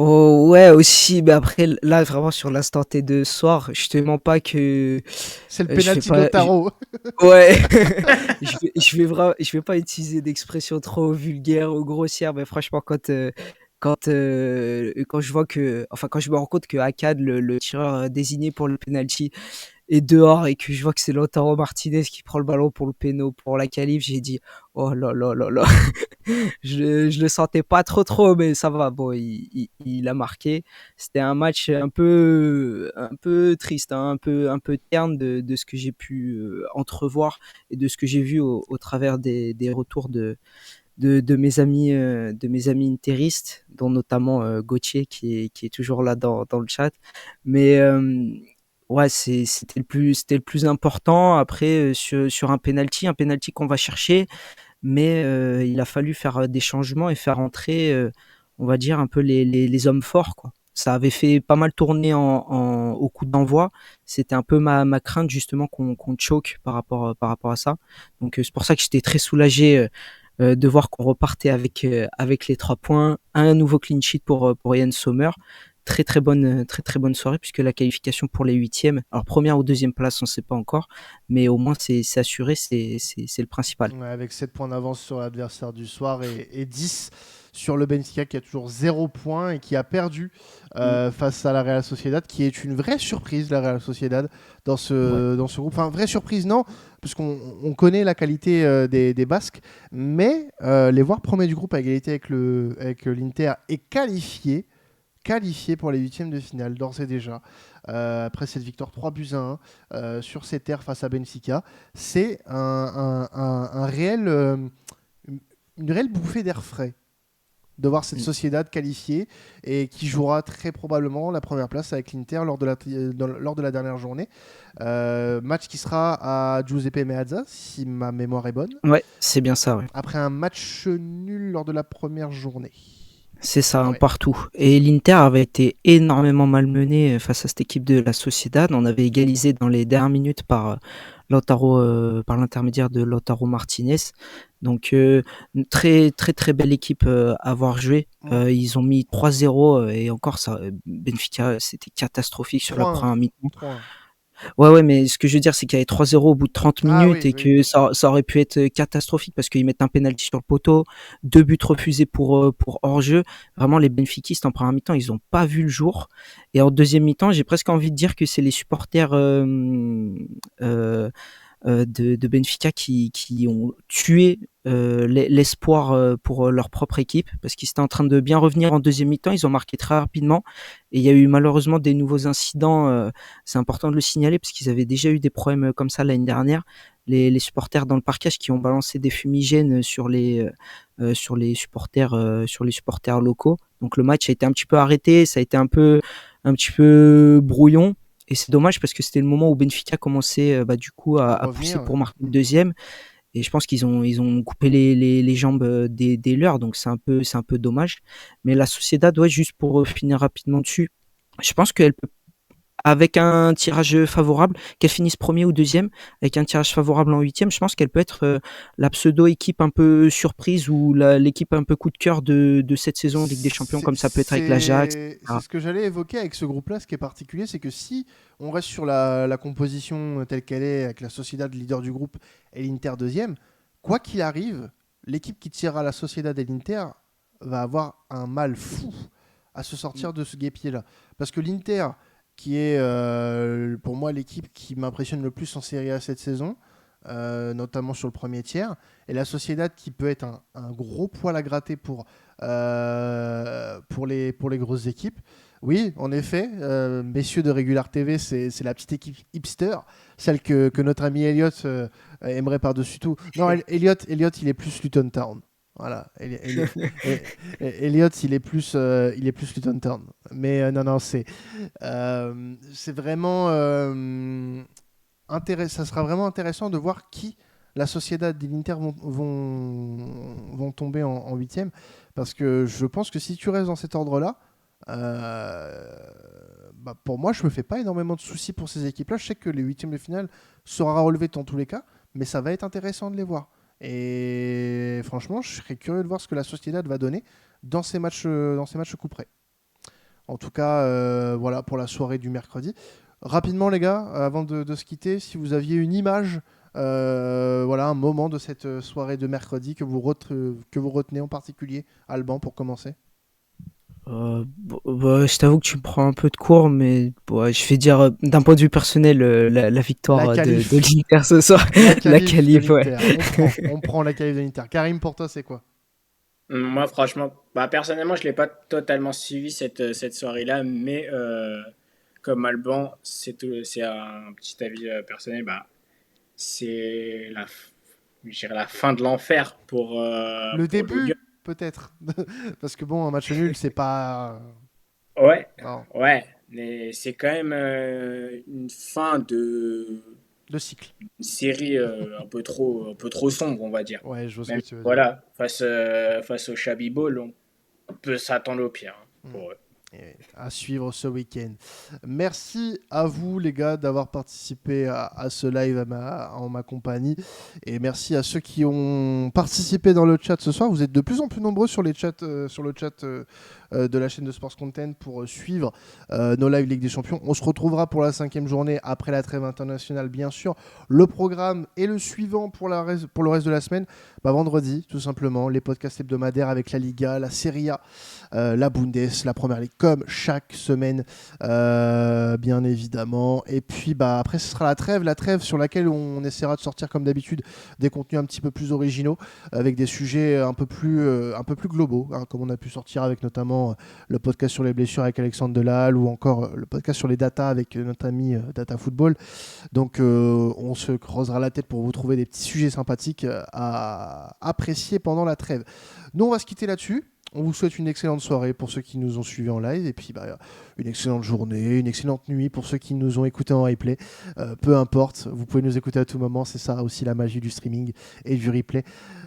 Oh, ouais, aussi, mais après, là, vraiment, sur l'instant T de soir, je te mens pas que C'est le je fais penalty de pas. Lautaro. Ouais, je vais pas utiliser d'expressions trop vulgaires ou grossières, mais franchement, quand je vois enfin, quand je me rends compte que Akkad, le tireur désigné pour le penalty, est dehors et que je vois que c'est Lautaro Martinez qui prend le ballon pour le péno, pour la qualif, j'ai dit, oh là là là là. Je le sentais pas trop, mais ça va. Bon, il a marqué. C'était un match un peu triste, hein, un peu terne de ce que j'ai pu entrevoir et de ce que j'ai vu au travers des retours de mes amis interistes, dont notamment Gauthier qui est toujours là dans le chat. Mais ouais, c'était le plus important. Après, sur un penalty qu'on va chercher, mais il a fallu faire des changements et faire entrer, on va dire, un peu les hommes forts, quoi. Ça avait fait pas mal tourner au coup d'envoi. C'était un peu ma crainte justement qu'on choque par rapport à ça. Donc c'est pour ça que j'étais très soulagé de voir qu'on repartait avec les 3 points, un nouveau clean sheet pour Yann Sommer. Très bonne soirée puisque la qualification pour les huitièmes, alors première ou deuxième place, on ne sait pas encore, mais au moins c'est assuré, c'est le principal. Ouais, avec 7 points d'avance sur l'adversaire du soir et 10 sur le Benfica qui a toujours 0 points et qui a perdu Mm. face à la Real Sociedad, qui est une vraie surprise, la Real Sociedad, Ouais. dans ce groupe. Enfin, vraie surprise, non, parce qu'on connaît la qualité des Basques, mais les voir premiers du groupe à égalité avec l'Inter et qualifié pour les huitièmes de finale, d'ores et déjà. Après cette victoire 3-1 sur ses terres face à Benfica, c'est un réel, une réelle bouffée d'air frais de voir cette Mm. Sociedad qualifiée et qui jouera très probablement la première place avec l'Inter lors de la dernière journée. Match qui sera à Giuseppe Meazza, si ma mémoire est bonne, Ouais, c'est bien ça, ouais. après un match nul lors de la première journée. C'est ça, un Ouais. partout. Et l'Inter avait été énormément malmené face à cette équipe de la Sociedad. On avait égalisé dans les dernières minutes par l'intermédiaire de Lautaro Martinez. Donc, une très belle équipe à avoir joué. Mm. Ils ont mis 3-0 et encore ça, Benfica, c'était catastrophique sur la 3-1. première mi-temps. 3-1. Ouais, ouais, mais ce que je veux dire, c'est qu'il y avait 3-0 au bout de 30 Ah minutes oui, et oui. que ça aurait pu être catastrophique parce qu'ils mettent un penalty sur le poteau, 2 buts refusés pour hors-jeu. Vraiment, les Benfiquistes en première mi-temps, ils ont pas vu le jour. Et en deuxième mi-temps, j'ai presque envie de dire que c'est les supporters euh, de Benfica qui ont tué l'espoir pour leur propre équipe parce qu'ils étaient en train de bien revenir en deuxième mi-temps. Ils ont marqué très rapidement et il y a eu malheureusement des nouveaux incidents. C'est important de le signaler parce qu'ils avaient déjà eu des problèmes comme ça l'année dernière. Les supporters dans le parcage qui ont balancé des fumigènes sur les supporters locaux. Donc le match a été un petit peu arrêté, ça a été un petit peu brouillon. Et c'est dommage parce que c'était le moment où Benfica commençait du coup à pousser Revenir. pour marquer le deuxième. Et je pense ils ont coupé les jambes des leurs, donc c'est un peu dommage. Mais la Sociedad, ouais, juste pour finir rapidement dessus, je pense qu'elle peut, avec un tirage favorable, qu'elle finisse premier ou deuxième, avec un tirage favorable en huitième, je pense qu'elle peut être la pseudo-équipe un peu surprise ou l'équipe un peu coup de cœur de cette saison de Ligue des Champions, comme ça peut être avec l'Ajax, C'est etc. ce que j'allais évoquer avec ce groupe-là. Ce qui est particulier, c'est que si on reste sur la composition telle qu'elle est, avec la Sociedad leader du groupe et l'Inter deuxième, quoi qu'il arrive, l'équipe qui tirera la Sociedad et l'Inter va avoir un mal fou à se sortir de ce guépier-là. Parce que l'Inter, qui est pour moi l'équipe qui m'impressionne le plus en Serie A cette saison, notamment sur le premier tiers, et la Sociedad qui peut être un gros poil à gratter pour les grosses équipes. Oui, en effet, messieurs de Régular TV, c'est la petite équipe hipster, celle que notre ami Elliot aimerait par-dessus tout. Non, Elliot, il est plus Luton Town. Voilà, Elliot, il est plus Luton Town. Mais non, c'est vraiment ça sera vraiment intéressant de voir qui la Sociedad et l'Inter vont tomber en huitième. Parce que je pense que si tu restes dans cet ordre-là, pour moi, je me fais pas énormément de soucis pour ces équipes-là. Je sais que les huitièmes de finale sera relevé dans tous les cas, mais ça va être intéressant de les voir. Et franchement, je serais curieux de voir ce que la Sociedad va donner dans ces matchs coup près. En tout cas, voilà pour la soirée du mercredi. Rapidement, les gars, avant de se quitter, si vous aviez une image, voilà, un moment de cette soirée de mercredi que vous retenez en particulier, Alban, pour commencer. Je t'avoue que tu me prends un peu de court, mais je vais dire d'un point de vue personnel la La victoire qualif. de l'Inter ce soir. La La qualif de qualif, ouais. l'Inter. On prend la qualif de l'Inter. Karim, pour toi, c'est quoi? Moi, franchement, personnellement, je l'ai pas totalement suivi cette soirée-là, mais comme Alban, c'est un petit avis personnel, c'est je dirais la fin de l'enfer Le pour le début, gars. peut-être. Parce que bon, un match nul, c'est pas. Ouais, Non, ouais, mais c'est quand même une fin de cycle. une série un peu trop sombre, on va dire. Ouais, je vois ce que Même tu veux dire. voilà, face au Shabby Bowl, on peut s'attendre au pire Mm. pour eux. Et à suivre ce week-end. Merci à vous les gars d'avoir participé à ce live en ma compagnie. Et merci à ceux qui ont participé dans le chat ce soir. Vous êtes de plus en plus nombreux sur, sur le chat de la chaîne de Sports Content pour suivre nos lives Ligue des Champions. On se retrouvera pour la 5e journée après la trêve internationale, bien sûr. Le programme est le suivant pour le reste de la semaine. Vendredi, tout simplement, les podcasts hebdomadaires avec la Liga, la Serie A, la Bundes, la Première Ligue, comme chaque semaine, bien évidemment. Et puis après, ce sera la trêve sur laquelle on essaiera de sortir comme d'habitude des contenus un petit peu plus originaux, avec des sujets un peu plus globaux, hein, comme on a pu sortir avec notamment le podcast sur les blessures avec Alexandre Delal, ou encore le podcast sur les datas avec notre ami Data Football. Donc on se creusera la tête pour vous trouver des petits sujets sympathiques à apprécier pendant la trêve. Nous, on va se quitter là-dessus. On vous souhaite une excellente soirée pour ceux qui nous ont suivis en live, et puis une excellente journée, une excellente nuit pour ceux qui nous ont écoutés en replay. Peu importe, vous pouvez nous écouter à tout moment, c'est ça aussi la magie du streaming et du replay.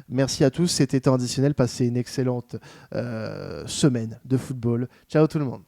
Merci à tous, c'était Temps Additionnel, passez une excellente semaine de football. Ciao tout le monde.